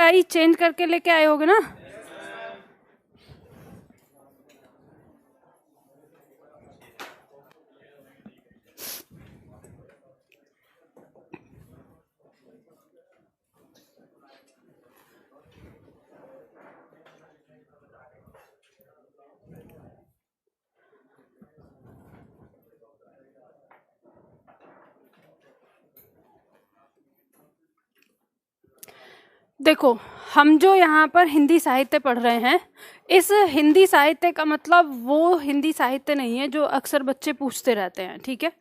I change करके लेके आए होगे ना। देखो, हम जो यहाँ पर हिंदी साहित्य पढ़ रहे हैं, इस हिंदी साहित्य का मतलब वो हिंदी साहित्य नहीं है जो अक्सर बच्चे पूछते रहते हैं, ठीक है।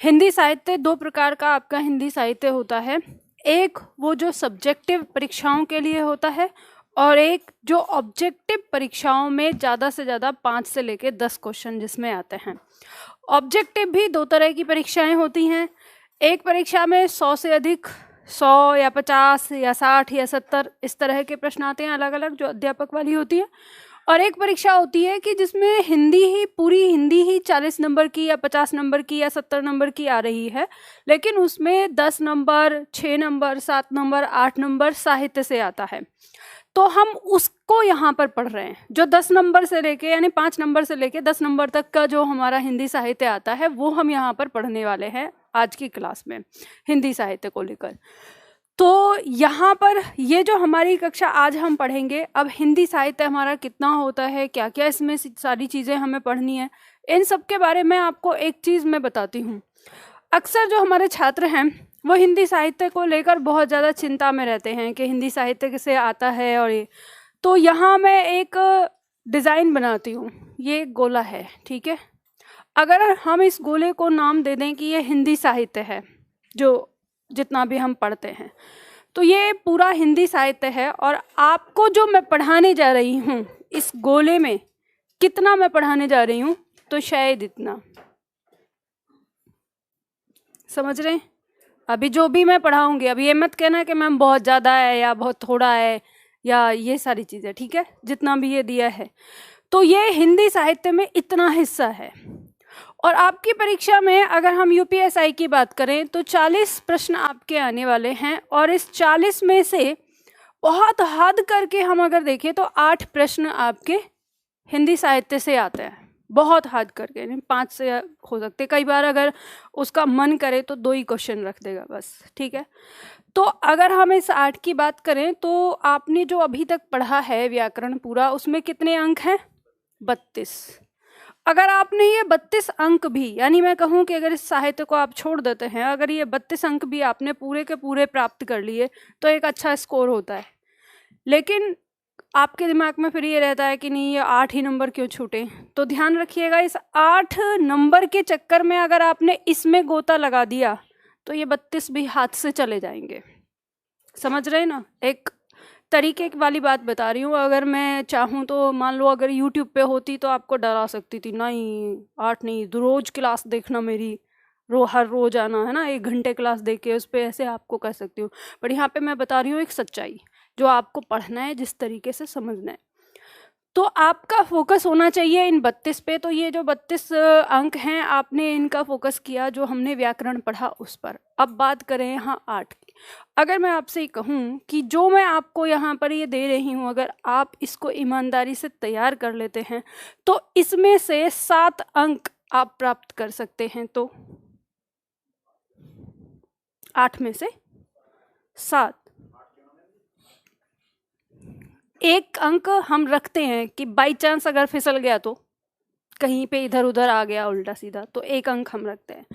हिंदी साहित्य दो प्रकार का आपका हिंदी साहित्य होता है। एक वो जो सब्जेक्टिव परीक्षाओं के लिए होता है, और एक जो ऑब्जेक्टिव परीक्षाओं में ज़्यादा से ज़्यादा 5 से लेके 10 क्वेश्चन जिसमें आते हैं। ऑब्जेक्टिव भी दो तरह की परीक्षाएं होती हैं। एक परीक्षा में 100 से अधिक, 100 या 50 या 60 या 70 इस तरह के प्रश्न आते हैं अलग अलग, जो अध्यापक वाली होती है। और एक परीक्षा होती है कि जिसमें हिंदी ही, पूरी हिंदी ही 40 नंबर की या 50 नंबर की या 70 नंबर की आ रही है, लेकिन उसमें 10 नंबर, 6 नंबर, 7 नंबर, 8 नंबर साहित्य से आता है। तो हम उसको यहाँ पर पढ़ रहे हैं। जो 10 नंबर से लेके, यानी 5 नंबर से लेके 10 नंबर तक का जो हमारा हिंदी साहित्य आता है, वो हम यहाँ पर पढ़ने वाले हैं आज की क्लास में हिंदी साहित्य को लेकर। तो यहाँ पर ये जो हमारी कक्षा आज हम पढ़ेंगे, अब हिंदी साहित्य हमारा कितना होता है, क्या क्या इसमें सारी चीज़ें हमें पढ़नी है, इन सब के बारे में आपको एक चीज़ मैं बताती हूँ। अक्सर जो हमारे छात्र हैं वो हिंदी साहित्य को लेकर बहुत ज़्यादा चिंता में रहते हैं कि हिंदी साहित्य कैसे आता है, और ये तो यहाँ मैं एक डिज़ाइन बनाती हूँ। ये एक गोला है, ठीक है। अगर हम इस गोले को नाम दे दें कि ये हिंदी साहित्य है, जो जितना भी हम पढ़ते हैं, तो ये पूरा हिंदी साहित्य है। और आपको जो मैं पढ़ाने जा रही हूँ इस गोले में, कितना मैं पढ़ाने जा रही हूँ, तो शायद इतना। समझ रहे हैं? अभी जो भी मैं पढ़ाऊंगी, अभी ये मत कहना कि मैम बहुत ज़्यादा है या बहुत थोड़ा है या ये सारी चीज़ें, ठीक है, जितना भी ये दिया है। तो ये हिंदी साहित्य में इतना हिस्सा है। और आपकी परीक्षा में अगर हम यूपीएसआई की बात करें तो 40 प्रश्न आपके आने वाले हैं, और इस 40 में से बहुत हद करके हम अगर देखें तो 8 प्रश्न आपके हिंदी साहित्य से आते हैं। बहुत हद करके, नहीं 5 से हो सकते, कई बार अगर उसका मन करे तो 2 ही क्वेश्चन रख देगा बस, ठीक है। तो अगर हम इस 8 की बात करें तो आपने जो अभी तक पढ़ा है व्याकरण पूरा, उसमें कितने अंक हैं? 32। अगर आपने ये 32 अंक भी, यानी मैं कहूँ कि अगर इस साहित्य को आप छोड़ देते हैं, अगर ये 32 अंक भी आपने पूरे के पूरे प्राप्त कर लिए तो एक अच्छा स्कोर होता है। लेकिन आपके दिमाग में फिर ये रहता है कि नहीं, ये 8 ही नंबर क्यों छूटे। तो ध्यान रखिएगा, इस 8 नंबर के चक्कर में अगर आपने इसमें गोता लगा दिया तो ये 32 भी हाथ से चले जाएंगे। समझ रहे हैं ना? एक तरीके वाली बात बता रही हूँ। अगर मैं चाहूँ तो मान लो अगर यूट्यूब पे होती तो आपको डरा सकती थी, नहीं 8 नहीं, रोज क्लास देखना मेरी, हर रोज आना है ना, 1 घंटे क्लास देख के उस पर ऐसे आपको कह सकती हूँ। पर यहाँ पे मैं बता रही हूँ एक सच्चाई, जो आपको पढ़ना है, जिस तरीके से समझना है। तो आपका फोकस होना चाहिए इन 32 पे। तो ये जो 32 अंक हैं, आपने इनका फोकस किया जो हमने व्याकरण पढ़ा उस पर। अब बात करें यहाँ 8 की। अगर मैं आपसे कहूँ कि जो मैं आपको यहाँ पर ये दे रही हूँ, अगर आप इसको ईमानदारी से तैयार कर लेते हैं तो इसमें से 7 अंक आप प्राप्त कर सकते हैं। तो 8 में से 7, 1 अंक हम रखते हैं कि बाई चांस अगर फिसल गया तो, कहीं पे इधर उधर आ गया उल्टा सीधा, तो 1 अंक हम रखते हैं।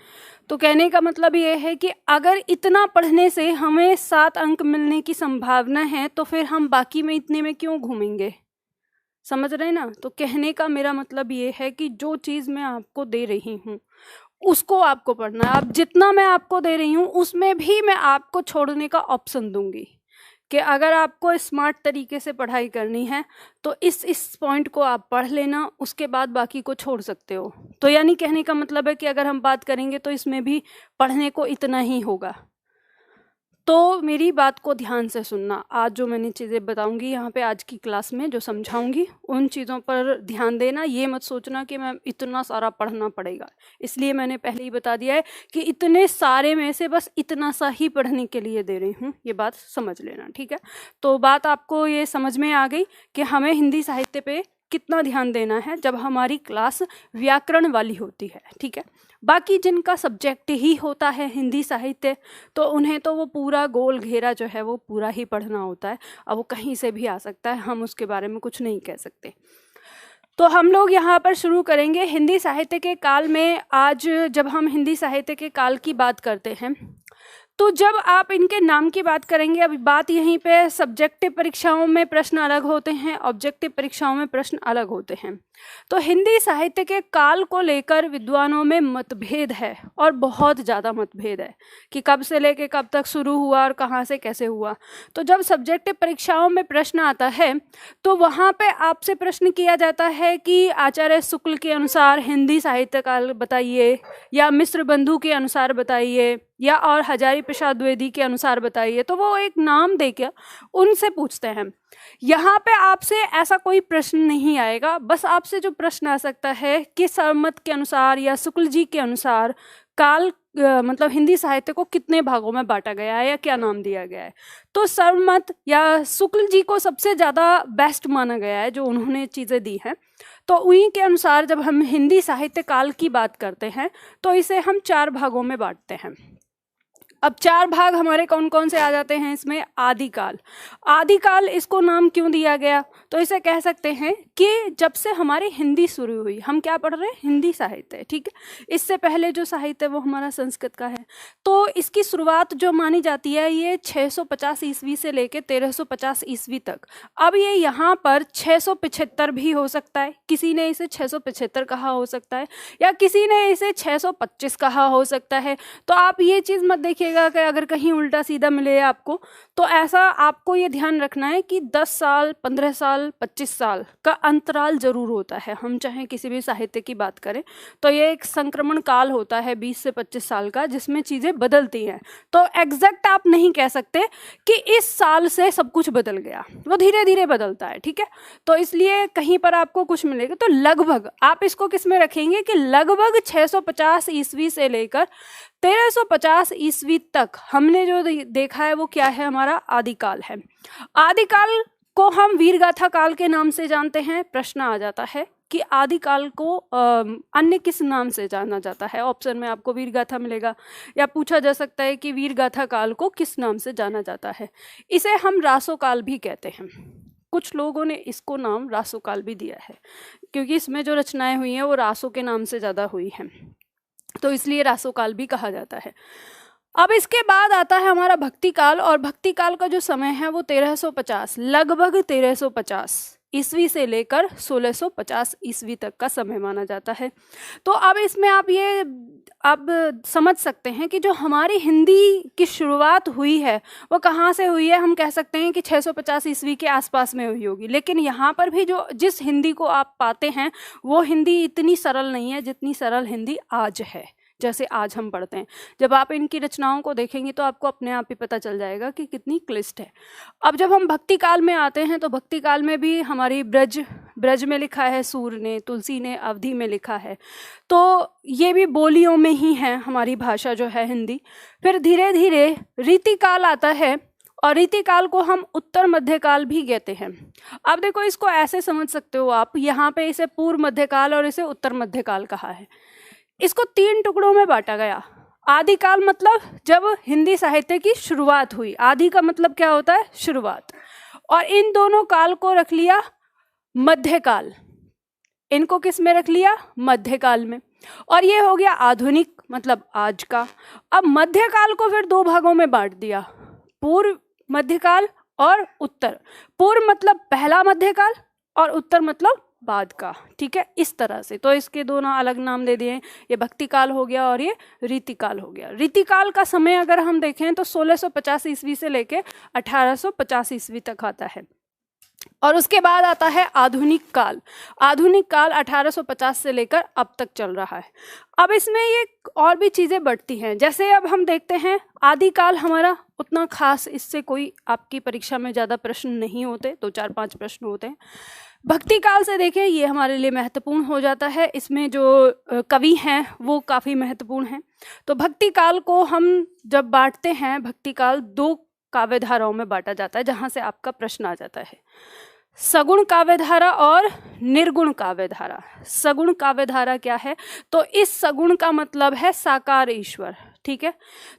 तो कहने का मतलब ये है कि अगर इतना पढ़ने से हमें 7 अंक मिलने की संभावना है तो फिर हम बाकी में इतने में क्यों घूमेंगे। समझ रहे हैं ना? तो कहने का मेरा मतलब ये है कि जो चीज़ मैं आपको दे रही हूँ उसको आपको पढ़ना है। अब जितना मैं आपको दे रही हूँ उसमें भी मैं आपको छोड़ने का ऑप्शन दूंगी कि अगर आपको स्मार्ट तरीके से पढ़ाई करनी है तो इस पॉइंट को आप पढ़ लेना, उसके बाद बाकी को छोड़ सकते हो। तो यानी कहने का मतलब है कि अगर हम बात करेंगे तो इसमें भी पढ़ने को इतना ही होगा। तो मेरी बात को ध्यान से सुनना। आज जो मैंने चीज़ें बताऊंगी यहाँ पे आज की क्लास में, जो समझाऊंगी उन चीज़ों पर ध्यान देना। ये मत सोचना कि मैं इतना सारा पढ़ना पड़ेगा, इसलिए मैंने पहले ही बता दिया है कि इतने सारे में से बस इतना सा ही पढ़ने के लिए दे रही हूँ, ये बात समझ लेना, ठीक है। तो बात आपको ये समझ में आ गई कि हमें हिंदी साहित्य पे कितना ध्यान देना है जब हमारी क्लास व्याकरण वाली होती है, ठीक है। बाकी जिनका सब्जेक्ट ही होता है हिंदी साहित्य, तो उन्हें तो वो पूरा गोल घेरा जो है वो पूरा ही पढ़ना होता है। अब वो कहीं से भी आ सकता है, हम उसके बारे में कुछ नहीं कह सकते। तो हम लोग यहाँ पर शुरू करेंगे हिंदी साहित्य के काल में। आज जब हम हिंदी साहित्य के काल की बात करते हैं, तो जब आप इनके नाम की बात करेंगे, अभी बात यहीं पे सब्जेक्टिव परीक्षाओं में प्रश्न अलग होते हैं, ऑब्जेक्टिव परीक्षाओं में प्रश्न अलग होते हैं। तो हिंदी साहित्य के काल को लेकर विद्वानों में मतभेद है, और बहुत ज़्यादा मतभेद है कि कब से लेके कब तक शुरू हुआ और कहाँ से कैसे हुआ। तो जब सब्जेक्टिव परीक्षाओं में प्रश्न आता है तो वहाँ पे आपसे प्रश्न किया जाता है कि आचार्य शुक्ल के अनुसार हिंदी साहित्य काल बताइए, या मिश्र बंधु के अनुसार बताइए, या और हजारी प्रसाद द्विवेदी के अनुसार बताइए। तो वो एक नाम देकर उनसे पूछते हैं। यहाँ पे आपसे ऐसा कोई प्रश्न नहीं आएगा, बस आपसे जो प्रश्न आ सकता है कि सरमत के अनुसार या शुक्ल जी के अनुसार काल मतलब हिंदी साहित्य को कितने भागों में बांटा गया है या क्या नाम दिया गया है। तो सरमत या शुक्ल जी को सबसे ज़्यादा बेस्ट माना गया है, जो उन्होंने चीज़ें दी हैं। तो उन्हीं के अनुसार जब हम हिंदी साहित्य काल की बात करते हैं तो इसे हम 4 भागों में बांटते हैं। अब 4 भाग हमारे कौन कौन से आ जाते हैं इसमें? आदिकाल। आदिकाल इसको नाम क्यों दिया गया? तो इसे कह सकते हैं कि जब से हमारी हिंदी शुरू हुई, हम क्या पढ़ रहे हैं? हिंदी साहित्य, ठीक है। इससे पहले जो साहित्य वो हमारा संस्कृत का है। तो इसकी शुरुआत जो मानी जाती है ये 650 ईस्वी से लेके 1350 ईस्वी तक। अब ये यहाँ पर 675 भी हो सकता है, किसी ने इसे 675 कहा हो सकता है, या किसी ने इसे 625 कहा हो सकता है। तो आप ये चीज़ मत देखिए कि अगर कहीं उल्टा सीधा मिले आपको, तो ऐसा आपको ये ध्यान रखना है कि 10 साल, 15 साल, 25 साल का अंतराल जरूर होता है। हम चाहे किसी भी साहित्य की बात करें तो ये एक संक्रमण काल होता है 20 से 25 साल का, जिसमें चीज़ें बदलती हैं। तो एग्जैक्ट आप नहीं कह सकते कि इस साल से सब कुछ बदल गया, वो धीरे धीरे बदलता है, ठीक है। तो इसलिए कहीं पर आपको कुछ मिलेगा तो लगभग आप इसको किस में रखेंगे कि लगभग 650 ईस्वी से लेकर 1350 ईस्वी तक हमने जो देखा है वो क्या है? हमारा आदिकाल है। आदिकाल को हम वीरगाथा काल के नाम से जानते हैं। प्रश्न आ जाता है कि आदिकाल को अन्य किस नाम से जाना जाता है। ऑप्शन में आपको वीरगाथा मिलेगा, या पूछा जा सकता है कि वीरगाथा काल को किस नाम से जाना जाता है। इसे हम रासोकाल भी कहते हैं। कुछ लोगों ने इसको नाम रासोकाल भी दिया है, क्योंकि इसमें जो रचनाएं हुई हैं वो रासों के नाम से ज़्यादा हुई हैं, तो इसलिए रासोकाल भी कहा जाता है। अब इसके बाद आता है हमारा भक्ति काल, और भक्ति काल का जो समय है वो 1350, लगभग 1350 ईस्वी से लेकर 1650 ईस्वी तक का समय माना जाता है। तो अब इसमें आप ये अब समझ सकते हैं कि जो हमारी हिंदी की शुरुआत हुई है वो कहाँ से हुई है। हम कह सकते हैं कि 650 ईस्वी के आसपास में हुई होगी, लेकिन यहाँ पर भी जो जिस हिंदी को आप पाते हैं वो हिंदी इतनी सरल नहीं है जितनी सरल हिंदी आज है, जैसे आज हम पढ़ते हैं। जब आप इनकी रचनाओं को देखेंगे तो आपको अपने आप ही पता चल जाएगा कि कितनी क्लिष्ट है। अब जब हम भक्ति काल में आते हैं तो भक्ति काल में भी हमारी ब्रज में लिखा है सूर ने, तुलसी ने अवधी में लिखा है, तो ये भी बोलियों में ही है हमारी भाषा जो है हिंदी। फिर धीरे धीरे रीतिकाल आता है, और रीतिकाल को हम उत्तर मध्यकाल भी कहते हैं। अब देखो इसको ऐसे समझ सकते हो आप, यहाँ पे इसे पूर्व मध्यकाल और इसे उत्तर मध्यकाल कहा है। इसको 3 टुकड़ों में बांटा गया। आदिकाल मतलब जब हिंदी साहित्य की शुरुआत हुई, आदि का मतलब क्या होता है? शुरुआत। और इन दोनों काल को रख लिया मध्यकाल। इनको किस में रख लिया? मध्यकाल में। और ये हो गया आधुनिक मतलब आज का। अब मध्यकाल को फिर 2 भागों में बांट दिया, पूर्व मध्यकाल और उत्तर। पूर्व मतलब पहला मध्यकाल और उत्तर मतलब बाद का, ठीक है, इस तरह से। तो इसके दोनों अलग नाम दे दिए, ये भक्ति काल हो गया और ये रीतिकाल हो गया। रीतिकाल का समय अगर हम देखें तो 1650 ईस्वी से लेके 1850 ईस्वी तक आता है। और उसके बाद आता है आधुनिक काल। आधुनिक काल 1850 से लेकर अब तक चल रहा है। अब इसमें ये और भी चीज़ें बढ़ती हैं, जैसे अब हम देखते हैं आदिकाल हमारा उतना खास, इससे कोई आपकी परीक्षा में ज़्यादा प्रश्न नहीं होते, 2-4-5 प्रश्न होते हैं। भक्ति काल से देखें, ये हमारे लिए महत्वपूर्ण हो जाता है, इसमें जो कवि हैं वो काफ़ी महत्वपूर्ण हैं। तो भक्ति काल को हम जब बांटते हैं, भक्ति काल 2 काव्य धाराओं में बांटा जाता है, जहाँ से आपका प्रश्न आ जाता है, सगुण काव्य धारा और निर्गुण काव्य धारा। सगुण काव्य धारा क्या है? तो इस सगुण का मतलब है साकार ईश्वर, ठीक है।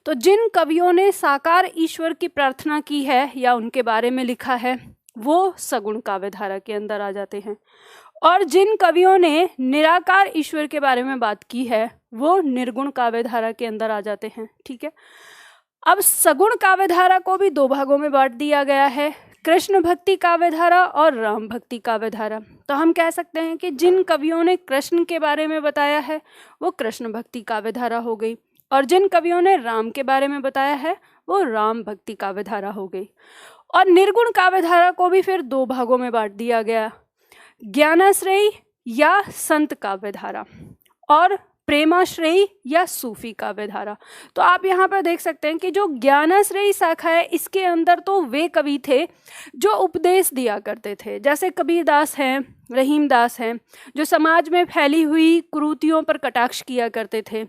तो जिन कवियों ने साकार ईश्वर की प्रार्थना की है या उनके बारे में लिखा है, वो सगुण काव्य धारा के अंदर आ जाते हैं। और जिन कवियों ने निराकार ईश्वर के बारे में बात की है, वो निर्गुण काव्य धारा के अंदर आ जाते हैं, ठीक है। अब सगुण काव्य धारा को भी 2 भागों में बांट दिया गया है, कृष्ण भक्ति काव्य धारा और राम भक्ति काव्य धारा। तो हम कह सकते हैं कि जिन कवियों ने कृष्ण के बारे में बताया है वो कृष्ण भक्ति काव्य धारा हो गई, और जिन कवियों ने राम के बारे में बताया है वो राम भक्ति काव्य धारा हो गई। और निर्गुण काव्य धारा को भी फिर 2 भागों में बांट दिया गया, ज्ञानाश्रयी या संत काव्य धारा और प्रेमाश्रयी या सूफी काव्य धारा। तो आप यहाँ पर देख सकते हैं कि जो ज्ञानाश्रयी शाखा है, इसके अंदर तो वे कवि थे जो उपदेश दिया करते थे, जैसे कबीरदास हैं, रहीमदास हैं, जो समाज में फैली हुई कुरीतियों पर कटाक्ष किया करते थे।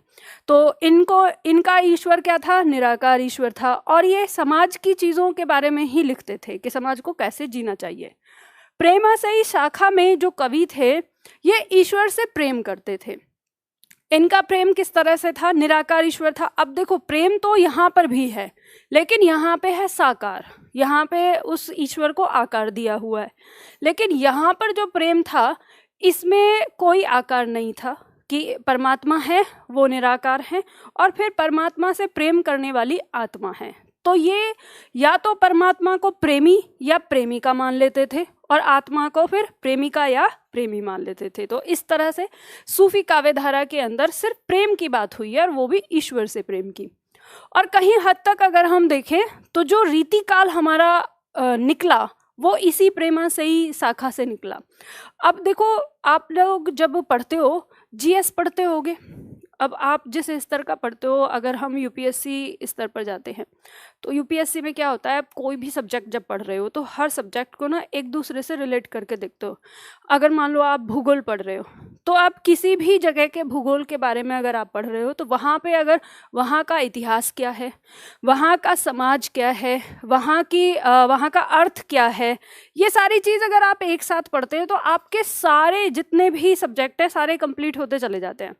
तो इनका ईश्वर क्या था? निराकार ईश्वर था, और ये समाज की चीज़ों के बारे में ही लिखते थे कि समाज को कैसे जीना चाहिए। प्रेमाश्रयी शाखा में जो कवि थे, ये ईश्वर से प्रेम करते थे। इनका प्रेम किस तरह से था? निराकार ईश्वर था। अब देखो, प्रेम तो यहाँ पर भी है, लेकिन यहाँ पे है साकार, यहाँ पे उस ईश्वर को आकार दिया हुआ है। लेकिन यहाँ पर जो प्रेम था, इसमें कोई आकार नहीं था कि परमात्मा है, वो निराकार है, और फिर परमात्मा से प्रेम करने वाली आत्मा है। तो ये या तो परमात्मा को प्रेमी या प्रेमिका मान लेते थे, और आत्मा को फिर प्रेमिका या प्रेमी मान लेते थे। तो इस तरह से सूफी काव्य धारा के अंदर सिर्फ प्रेम की बात हुई है, और वो भी ईश्वर से प्रेम की। और कहीं हद तक अगर हम देखें तो जो रीति काल हमारा निकला, वो इसी प्रेमा से ही शाखा से निकला। अब देखो, आप लोग जब पढ़ते हो, जीएस पढ़ते होगे, अब आप जिस स्तर का पढ़ते हो, अगर हम यूपीएससी स्तर पर जाते हैं तो यूपीएससी में क्या होता है, आप कोई भी सब्जेक्ट जब पढ़ रहे हो तो हर सब्जेक्ट को ना एक दूसरे से रिलेट करके देखते हो। अगर मान लो आप भूगोल पढ़ रहे हो, तो आप किसी भी जगह के भूगोल के बारे में अगर आप पढ़ रहे हो, तो वहाँ पे अगर वहाँ का इतिहास क्या है, वहाँ का समाज क्या है, वहाँ का अर्थ क्या है, ये सारी चीज़ अगर आप एक साथ पढ़ते हैं तो आपके सारे जितने भी सब्जेक्ट हैं सारे कंप्लीट होते चले जाते हैं।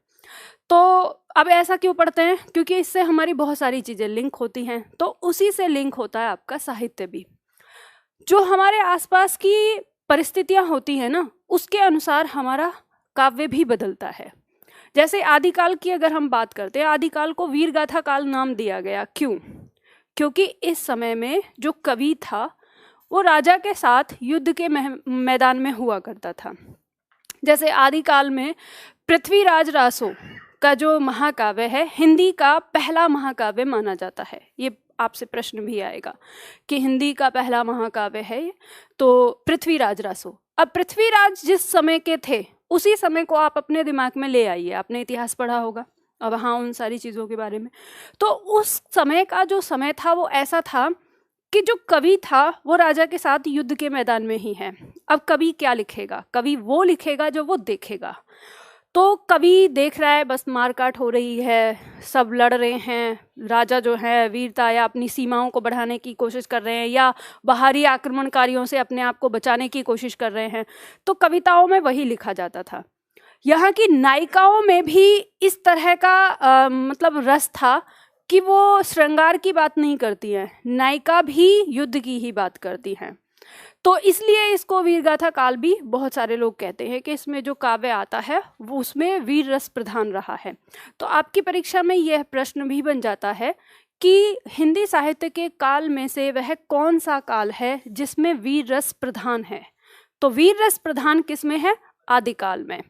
तो अब ऐसा क्यों पढ़ते हैं? क्योंकि इससे हमारी बहुत सारी चीज़ें लिंक होती हैं। तो उसी से लिंक होता है आपका साहित्य भी। जो हमारे आसपास की परिस्थितियां होती हैं ना, उसके अनुसार हमारा काव्य भी बदलता है। जैसे आदिकाल की अगर हम बात करते हैं, आदिकाल को वीरगाथा काल नाम दिया गया। क्यों? क्योंकि इस समय में जो कवि था वो राजा के साथ युद्ध के मैदान में हुआ करता था। जैसे आदिकाल में पृथ्वीराज रासो का जो महाकाव्य है, हिंदी का पहला महाकाव्य माना जाता है। ये आपसे प्रश्न भी आएगा कि हिंदी का पहला महाकाव्य है तो पृथ्वीराज रासो। अब पृथ्वीराज जिस समय के थे, उसी समय को आप अपने दिमाग में ले आइए। आपने इतिहास पढ़ा होगा, अब हाँ, उन सारी चीज़ों के बारे में। तो उस समय का जो समय था वो ऐसा था कि जो कवि था वो राजा के साथ युद्ध के मैदान में ही है। अब कवि क्या लिखेगा? कवि वो लिखेगा जो वो देखेगा। तो कवि देख रहा है बस मारकाट हो रही है, सब लड़ रहे हैं, राजा जो है वीरता या अपनी सीमाओं को बढ़ाने की कोशिश कर रहे हैं, या बाहरी आक्रमणकारियों से अपने आप को बचाने की कोशिश कर रहे हैं, तो कविताओं में वही लिखा जाता था। यहाँ की नायिकाओं में भी इस तरह का मतलब रस था कि वो श्रृंगार की बात नहीं करती हैं, नायिका भी युद्ध की ही बात करती हैं। तो इसलिए इसको वीरगाथा काल भी बहुत सारे लोग कहते हैं कि इसमें जो काव्य आता है वो उसमें वीर रस प्रधान रहा है। तो आपकी परीक्षा में यह प्रश्न भी बन जाता है कि हिंदी साहित्य के काल में से वह कौन सा काल है जिसमें वीर रस प्रधान है। तो वीर रस प्रधान किस में है? आदिकाल में।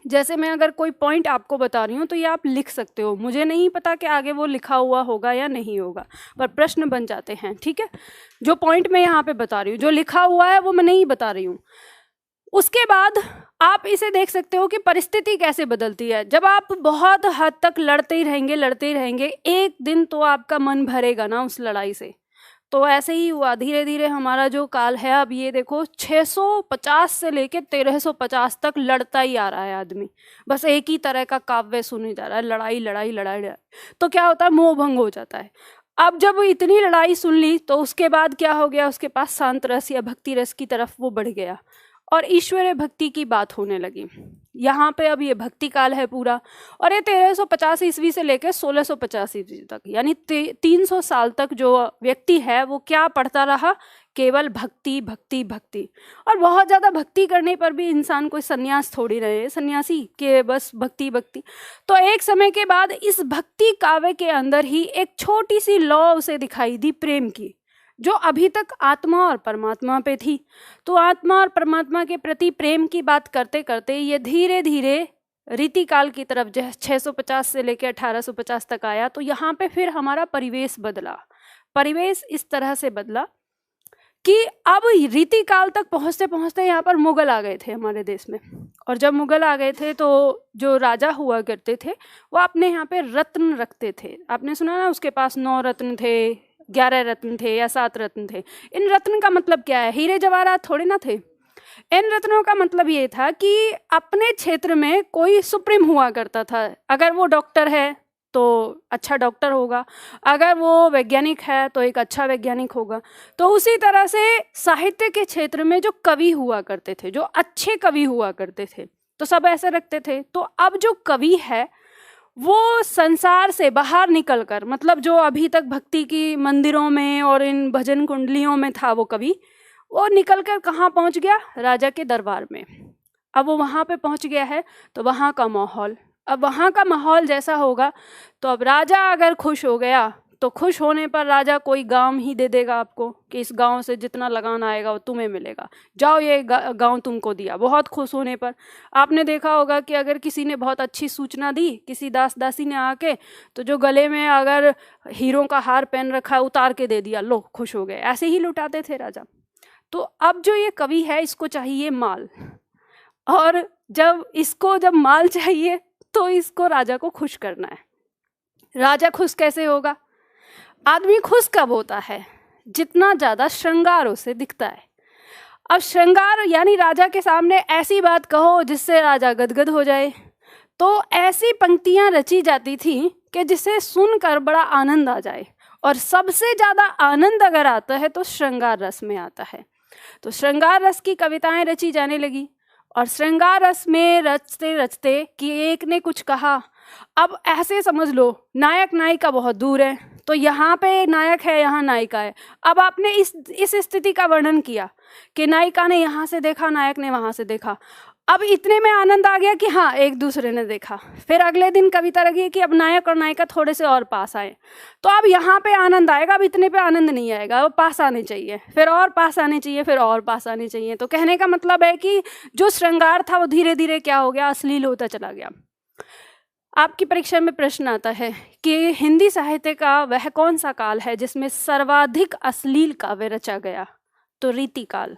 जैसे मैं अगर कोई पॉइंट आपको बता रही हूँ तो ये आप लिख सकते हो, मुझे नहीं पता कि आगे वो लिखा हुआ होगा या नहीं होगा, पर प्रश्न बन जाते हैं, ठीक है। जो पॉइंट मैं यहाँ पे बता रही हूँ, जो लिखा हुआ है वो मैं नहीं बता रही हूँ। उसके बाद आप इसे देख सकते हो कि परिस्थिति कैसे बदलती है। जब आप बहुत हद तक लड़ते ही रहेंगे, एक दिन तो आपका मन भरेगा ना उस लड़ाई से। तो ऐसे ही हुआ, धीरे धीरे हमारा जो काल है, अब ये देखो 650 से लेके 1350 तक लड़ता ही आ रहा है आदमी, बस एक ही तरह का काव्य सुने जा रहा है, लड़ाई लड़ाई लड़ाई लड़ाई। तो क्या होता है, मोह भंग हो जाता है। अब जब इतनी लड़ाई सुन ली तो उसके बाद क्या हो गया, उसके पास शांत रस या भक्ति रस की तरफ वो बढ़ गया और ईश्वरीय भक्ति की बात होने लगी। यहाँ पे अब ये भक्ति काल है पूरा, और ये 1350 ईस्वी से लेकर 1650 ईस्वी तक, यानी 300 साल तक जो व्यक्ति है वो क्या पढ़ता रहा, केवल भक्ति भक्ति भक्ति। और बहुत ज़्यादा भक्ति करने पर भी इंसान कोई सन्यास थोड़ी रहे, सन्यासी के बस भक्ति भक्ति। तो एक समय के बाद इस भक्ति काव्य के अंदर ही एक छोटी सी लौ उसे दिखाई दी प्रेम की, जो अभी तक आत्मा और परमात्मा पे थी। तो आत्मा और परमात्मा के प्रति प्रेम की बात करते करते ये धीरे धीरे रीति काल की तरफ, जो 650 से लेकर 1850 तक आया। तो यहाँ पे फिर हमारा परिवेश बदला। परिवेश इस तरह से बदला कि अब रीति काल तक पहुँचते पहुँचते यहाँ पर मुगल आ गए थे हमारे देश में। और जब मुगल आ गए थे तो जो राजा हुआ करते थे वो अपने यहाँ पे रत्न रखते थे। आपने सुना ना, उसके पास 9 रत्न थे, 11 रत्न थे या 7 रत्न थे। इन रत्न का मतलब क्या है, हीरे जवाहरात थोड़े ना थे। इन रत्नों का मतलब ये था कि अपने क्षेत्र में कोई सुप्रीम हुआ करता था। अगर वो डॉक्टर है तो अच्छा डॉक्टर होगा, अगर वो वैज्ञानिक है तो एक अच्छा वैज्ञानिक होगा। तो उसी तरह से साहित्य के क्षेत्र में जो कवि हुआ करते थे, जो अच्छे कवि हुआ करते थे, तो सब ऐसे रखते थे। तो अब जो कवि है वो संसार से बाहर निकलकर, मतलब जो अभी तक भक्ति की मंदिरों में और इन भजन कुंडलियों में था वो कवि, वो निकलकर कहाँ पहुँच गया, राजा के दरबार में। अब वो वहाँ पे पहुँच गया है तो वहाँ का माहौल, अब वहाँ का माहौल जैसा होगा तो अब राजा अगर खुश हो गया तो खुश होने पर राजा कोई गांव ही दे देगा आपको कि इस गांव से जितना लगान आएगा वो तुम्हें मिलेगा, जाओ ये गांव तुमको दिया। बहुत खुश होने पर आपने देखा होगा कि अगर किसी ने बहुत अच्छी सूचना दी, किसी दास दासी ने आके, तो जो गले में अगर हीरों का हार पहन रखा है उतार के दे दिया, लो खुश हो गए। ऐसे ही लुटाते थे राजा। तो अब जो ये कवि है इसको चाहिए माल, और जब माल चाहिए तो इसको राजा को खुश करना है। राजा खुश कैसे होगा, आदमी खुश कब होता है, जितना ज्यादा श्रृंगार उसे दिखता है। अब श्रृंगार यानी राजा के सामने ऐसी बात कहो जिससे राजा गदगद हो जाए। तो ऐसी पंक्तियां रची जाती थी कि जिसे सुनकर बड़ा आनंद आ जाए, और सबसे ज्यादा आनंद अगर आता है तो श्रृंगार रस में आता है। तो श्रृंगार रस की कविताएं रची जाने लगी, और श्रृंगार रस में रचते रचते कि एक ने कुछ कहा। अब ऐसे समझ लो, नायक नायिका बहुत दूर है, तो यहाँ पे नायक है, यहाँ नायिका है। अब आपने इस स्थिति का वर्णन किया कि नायिका ने यहाँ से देखा, नायक ने वहां से देखा। अब इतने में आनंद आ गया कि हाँ एक दूसरे ने देखा। फिर अगले दिन कविता लगी कि अब नायक और नायिका थोड़े से और पास आए, तो अब यहाँ पे आनंद आएगा। अब इतने पे आनंद नहीं आएगा, वो पास आने चाहिए, फिर और पास आने चाहिए, फिर और पास आने चाहिए। तो कहने का मतलब है कि जो श्रृंगार था वो धीरे धीरे क्या हो गया, अश्लील होता चला गया। आपकी परीक्षा में प्रश्न आता है कि हिंदी साहित्य का वह कौन सा काल है जिसमें सर्वाधिक अश्लील काव्य रचा गया, तो रीतिकाल।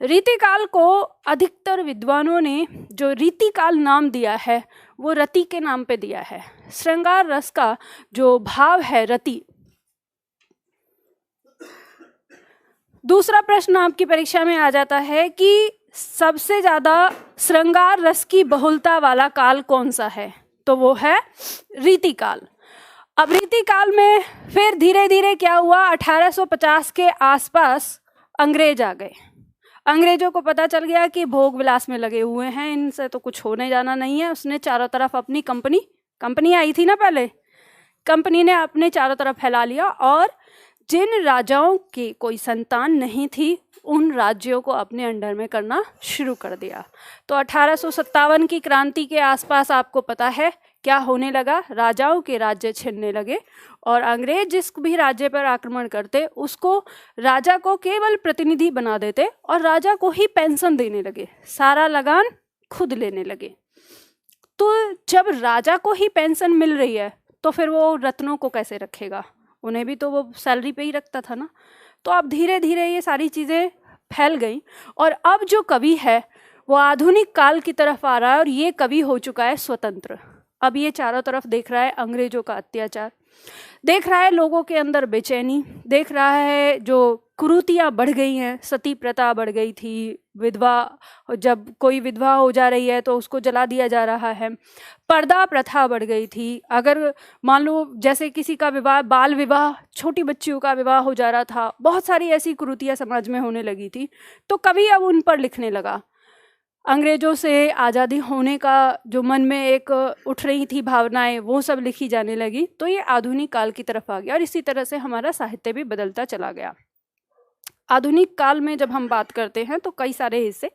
रीतिकाल को अधिकतर विद्वानों ने जो रीतिकाल नाम दिया है वो रति के नाम पे दिया है। श्रृंगार रस का जो भाव है रति। दूसरा प्रश्न आपकी परीक्षा में आ जाता है कि सबसे ज्यादा श्रृंगार रस की बहुलता वाला काल कौन सा है, तो वो है रीतिकाल। अब रीतिकाल में फिर धीरे धीरे क्या हुआ, 1850 के आसपास अंग्रेज आ गए। अंग्रेजों को पता चल गया कि भोग विलास में लगे हुए हैं, इनसे तो कुछ होने जाना नहीं है। उसने चारों तरफ अपनी कंपनी आई थी ना पहले, कंपनी ने अपने चारों तरफ फैला लिया, और जिन राजाओं की कोई संतान नहीं थी उन राज्यों को अपने अंडर में करना शुरू कर दिया। तो 1857 की क्रांति के आसपास आपको पता है क्या होने लगा, राजाओं के राज्य छिनने लगे, और अंग्रेज जिस भी राज्य पर आक्रमण करते उसको राजा को केवल प्रतिनिधि बना देते और राजा को ही पेंशन देने लगे, सारा लगान खुद लेने लगे। तो जब राजा को ही पेंशन मिल रही है तो फिर वो रत्नों को कैसे रखेगा, उन्हें भी तो वो सैलरी पे ही रखता था ना। तो अब धीरे धीरे ये सारी चीज़ें फैल गई और अब जो कवि है वो आधुनिक काल की तरफ आ रहा है और ये कवि हो चुका है स्वतंत्र। अब ये चारों तरफ देख रहा है अंग्रेजों का अत्याचार, देख रहा है लोगों के अंदर बेचैनी, देख रहा है जो कुरीतियाँ बढ़ गई हैं, सती प्रथा बढ़ गई थी, विधवा, जब कोई विधवा हो जा रही है तो उसको जला दिया जा रहा है, पर्दा प्रथा बढ़ गई थी, अगर मान लो जैसे किसी का विवाह, बाल विवाह, छोटी बच्चियों का विवाह हो जा रहा था, बहुत सारी ऐसी कुरीतियाँ समाज में होने लगी थी। तो कवि अब उन पर लिखने लगा। अंग्रेजों से आज़ादी होने का जो मन में एक उठ रही थी भावनाएं, वो सब लिखी जाने लगी। तो ये आधुनिक काल की तरफ आ गया और इसी तरह से हमारा साहित्य भी बदलता चला गया। आधुनिक काल में जब हम बात करते हैं तो कई सारे हिस्से,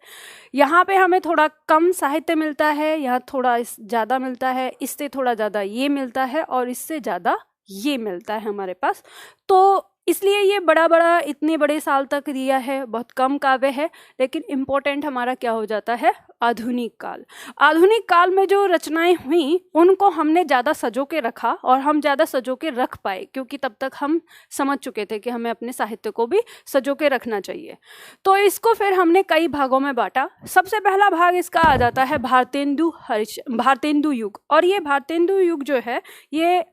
यहाँ पे हमें थोड़ा कम साहित्य मिलता है, यहाँ थोड़ा ज़्यादा मिलता है, इससे थोड़ा ज़्यादा ये मिलता है और इससे ज़्यादा ये मिलता है हमारे पास। तो इसलिए ये बड़ा इतने बड़े साल तक दिया है, बहुत कम काव्य है, लेकिन इम्पोर्टेंट हमारा क्या हो जाता है, आधुनिक काल। आधुनिक काल में जो रचनाएं हुई उनको हमने ज़्यादा सजो के रखा और हम ज़्यादा सजो के रख पाए, क्योंकि तब तक हम समझ चुके थे कि हमें अपने साहित्य को भी सजो के रखना चाहिए। तो इसको फिर हमने कई भागों में बांटा। सबसे पहला भाग इसका आ जाता है भारतेंदु युग। और ये भारतेंदु युग जो है, ये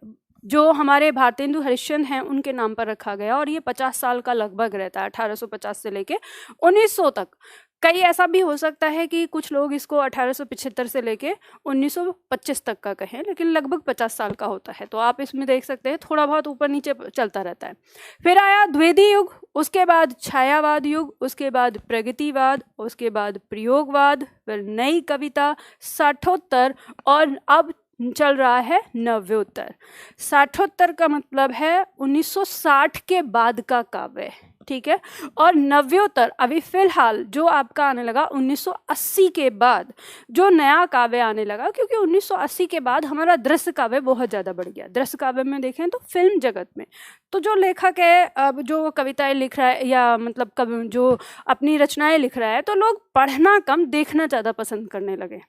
जो हमारे भारतेंदु हरिश्चंद्र हैं उनके नाम पर रखा गया और ये 50 साल का लगभग रहता है, 1850 से लेके 1900 तक। कई ऐसा भी हो सकता है कि कुछ लोग इसको 1875 से लेके 1925 तक का कहें, लेकिन लगभग 50 साल का होता है। तो आप इसमें देख सकते हैं थोड़ा बहुत ऊपर नीचे चलता रहता है। फिर आया द्विवेदी युग, उसके बाद छायावाद युग, उसके बाद प्रगतिवाद, उसके बाद प्रयोगवाद, फिर नई कविता, साठोत्तर और अब चल रहा है नव्योत्तर। साठोत्तर का मतलब है 1960 के बाद का काव्य, ठीक है। और नव्योत्तर अभी फिलहाल जो आपका आने लगा 1980 के बाद, जो नया काव्य आने लगा, क्योंकि 1980 के बाद हमारा दृश्य काव्य बहुत ज़्यादा बढ़ गया। दृश्य काव्य में देखें तो फिल्म जगत में तो जो लेखक है, अब जो कविताएं लिख रहा है या मतलब जो अपनी रचनाएं लिख रहा है, तो लोग पढ़ना कम देखना ज़्यादा पसंद करने लगे।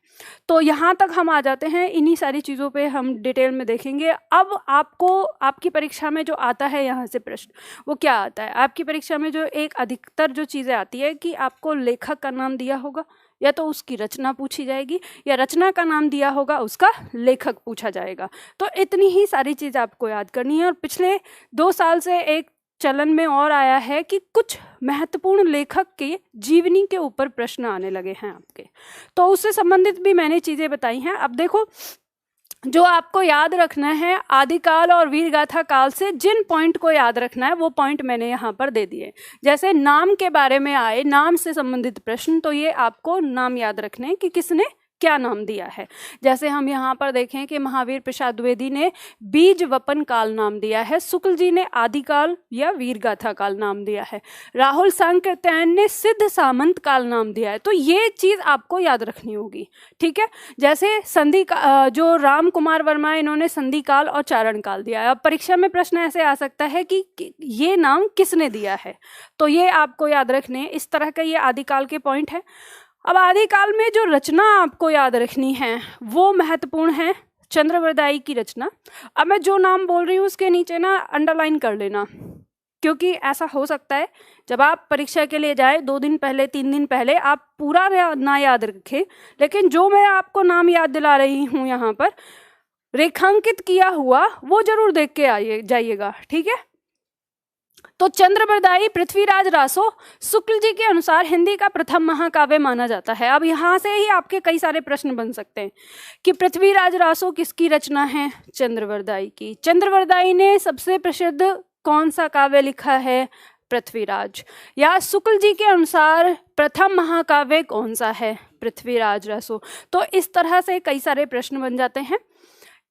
तो यहाँ तक हम आ जाते हैं, इन्हीं सारी चीज़ों पे हम डिटेल में देखेंगे। अब आपको आपकी परीक्षा में जो आता है यहाँ से प्रश्न, वो क्या आता है आपकी परीक्षा में? जो एक अधिकतर जो चीज़ें आती है कि आपको लेखक का नाम दिया होगा, या तो उसकी रचना पूछी जाएगी, या रचना का नाम दिया होगा, उसका लेखक पूछा जाएगा। तो इतनी ही सारी चीज़ आपको याद करनी है। और पिछले 2 साल से एक चलन में और आया है कि कुछ महत्वपूर्ण लेखक के जीवनी के ऊपर प्रश्न आने लगे हैं आपके, तो उससे संबंधित भी मैंने चीज़ें बताई हैं। अब देखो, जो आपको याद रखना है आदिकाल और वीरगाथा काल से जिन पॉइंट को याद रखना है वो पॉइंट मैंने यहाँ पर दे दिए। जैसे नाम के बारे में आए, नाम से संबंधित प्रश्न, तो ये आपको नाम याद रखने हैं कि किसने क्या नाम दिया है। जैसे हम यहाँ पर देखें कि महावीर प्रसाद द्विवेदी ने बीज वपन काल नाम दिया है, शुक्ल जी ने आदिकाल या वीरगाथा काल नाम दिया है, राहुल सांकृत्यायन ने सिद्ध सामंत काल नाम दिया है। तो ये चीज़ आपको याद रखनी होगी, ठीक है। जैसे संधि का जो राम कुमार वर्मा, इन्होंने संधि काल और चारण काल दिया है। अब परीक्षा में प्रश्न ऐसे आ सकता है कि ये नाम किसने दिया है, तो ये आपको याद रखने, इस तरह का ये आदिकाल के पॉइंट है। अब आदिकाल में जो रचना आपको याद रखनी है वो महत्वपूर्ण है, चंद्रवरदाई की रचना। अब मैं जो नाम बोल रही हूँ उसके नीचे ना अंडरलाइन कर लेना, क्योंकि ऐसा हो सकता है जब आप परीक्षा के लिए जाए 2 दिन पहले 3 दिन पहले आप पूरा ना याद रखें, लेकिन जो मैं आपको नाम याद दिला रही हूँ यहाँ पर रेखांकित किया हुआ, वो जरूर देख के जाइएगा, ठीक है। तो चंद्रवरदाई पृथ्वीराज रासो शुक्ल जी के अनुसार हिंदी का प्रथम महाकाव्य माना जाता है। अब यहाँ से ही आपके कई सारे प्रश्न बन सकते हैं कि पृथ्वीराज रासो किसकी रचना है? चंद्रवरदाई की। चंद्रवरदाई ने सबसे प्रसिद्ध कौन सा काव्य लिखा है? पृथ्वीराज। या शुक्ल जी के अनुसार प्रथम महाकाव्य कौन सा है? पृथ्वीराज रासो। तो इस तरह से कई सारे प्रश्न बन जाते हैं।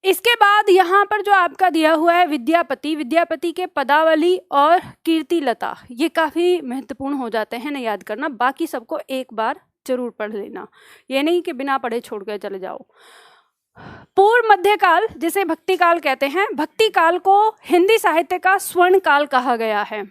इसके बाद यहाँ पर जो आपका दिया हुआ है विद्यापति, विद्यापति के पदावली और कीर्तिलता, ये काफ़ी महत्वपूर्ण हो जाते हैं ना याद करना। बाकी सबको एक बार जरूर पढ़ लेना, ये नहीं कि बिना पढ़े छोड़ कर चले जाओ। पूर्व मध्यकाल जिसे भक्ति काल कहते हैं, भक्ति काल को हिंदी साहित्य का स्वर्ण काल कहा गया है।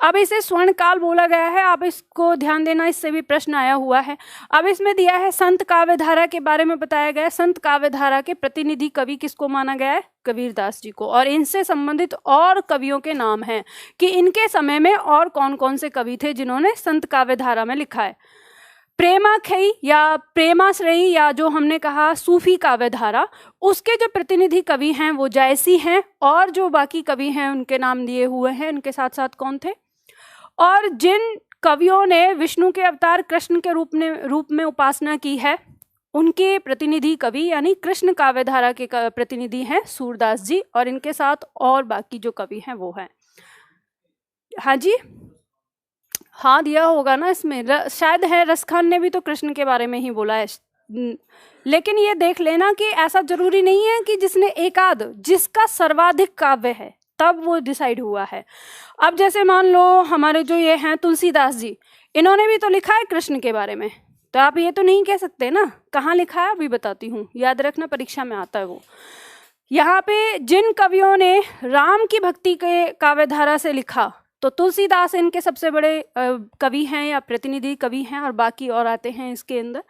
अब इसे स्वर्ण काल बोला गया है, आप इसको ध्यान देना, इससे भी प्रश्न आया हुआ है। अब इसमें दिया है संत काव्य धारा के बारे में बताया गया है। संत काव्य धारा के प्रतिनिधि कवि किसको माना गया है? कबीरदास जी को। और इनसे संबंधित और कवियों के नाम हैं कि इनके समय में और कौन कौन से कवि थे जिन्होंने संत काव्य धारा में लिखा है। प्रेमाख्ययी या प्रेमाश्रयी या जो हमने कहा सूफी काव्य धारा, उसके जो प्रतिनिधि कवि हैं वो जायसी हैं, और जो बाकी कवि हैं उनके नाम दिए हुए हैं। उनके साथ साथ कौन थे? और जिन कवियों ने विष्णु के अवतार कृष्ण के रूप में उपासना की है, उनके प्रतिनिधि कवि यानी कृष्ण काव्य धारा के प्रतिनिधि हैं सूरदास जी, और इनके साथ और बाकी जो कवि हैं वो हैं। हाँ जी, हाँ दिया होगा ना इसमें, शायद है, रसखान ने भी तो कृष्ण के बारे में ही बोला है। लेकिन ये देख लेना कि ऐसा जरूरी नहीं है कि जिसने एकाध, जिसका सर्वाधिक काव्य है तब वो डिसाइड हुआ है। अब जैसे मान लो हमारे जो ये हैं तुलसीदास जी, इन्होंने भी तो लिखा है कृष्ण के बारे में, तो आप ये तो नहीं कह सकते ना। कहाँ लिखा है अभी बताती हूँ, याद रखना परीक्षा में आता है वो। यहाँ पे जिन कवियों ने राम की भक्ति के काव्य धारा से लिखा, तो तुलसीदास इनके सबसे बड़े कवि हैं या प्रतिनिधि कवि हैं, और बाकी और आते हैं इसके अंदर।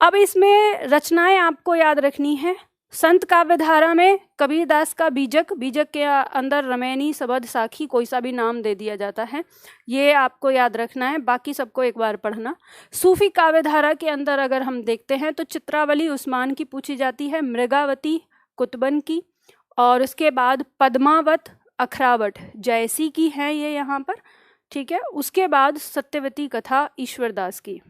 अब इसमें रचनाएं आपको याद रखनी है। संत काव्य धारा में कबीरदास का बीजक, बीजक के अंदर रमैनी, सबद, साखी कोई सा भी नाम दे दिया जाता है, ये आपको याद रखना है, बाकी सबको एक बार पढ़ना। सूफी काव्य धारा के अंदर अगर हम देखते हैं तो चित्रावली उस्मान की पूछी जाती है, मृगावती कुतबन की, और उसके बाद पद्मावत अखरावट जयसी की है ये यहाँ पर, ठीक है। उसके बाद सत्यवती कथा ईश्वरदास की।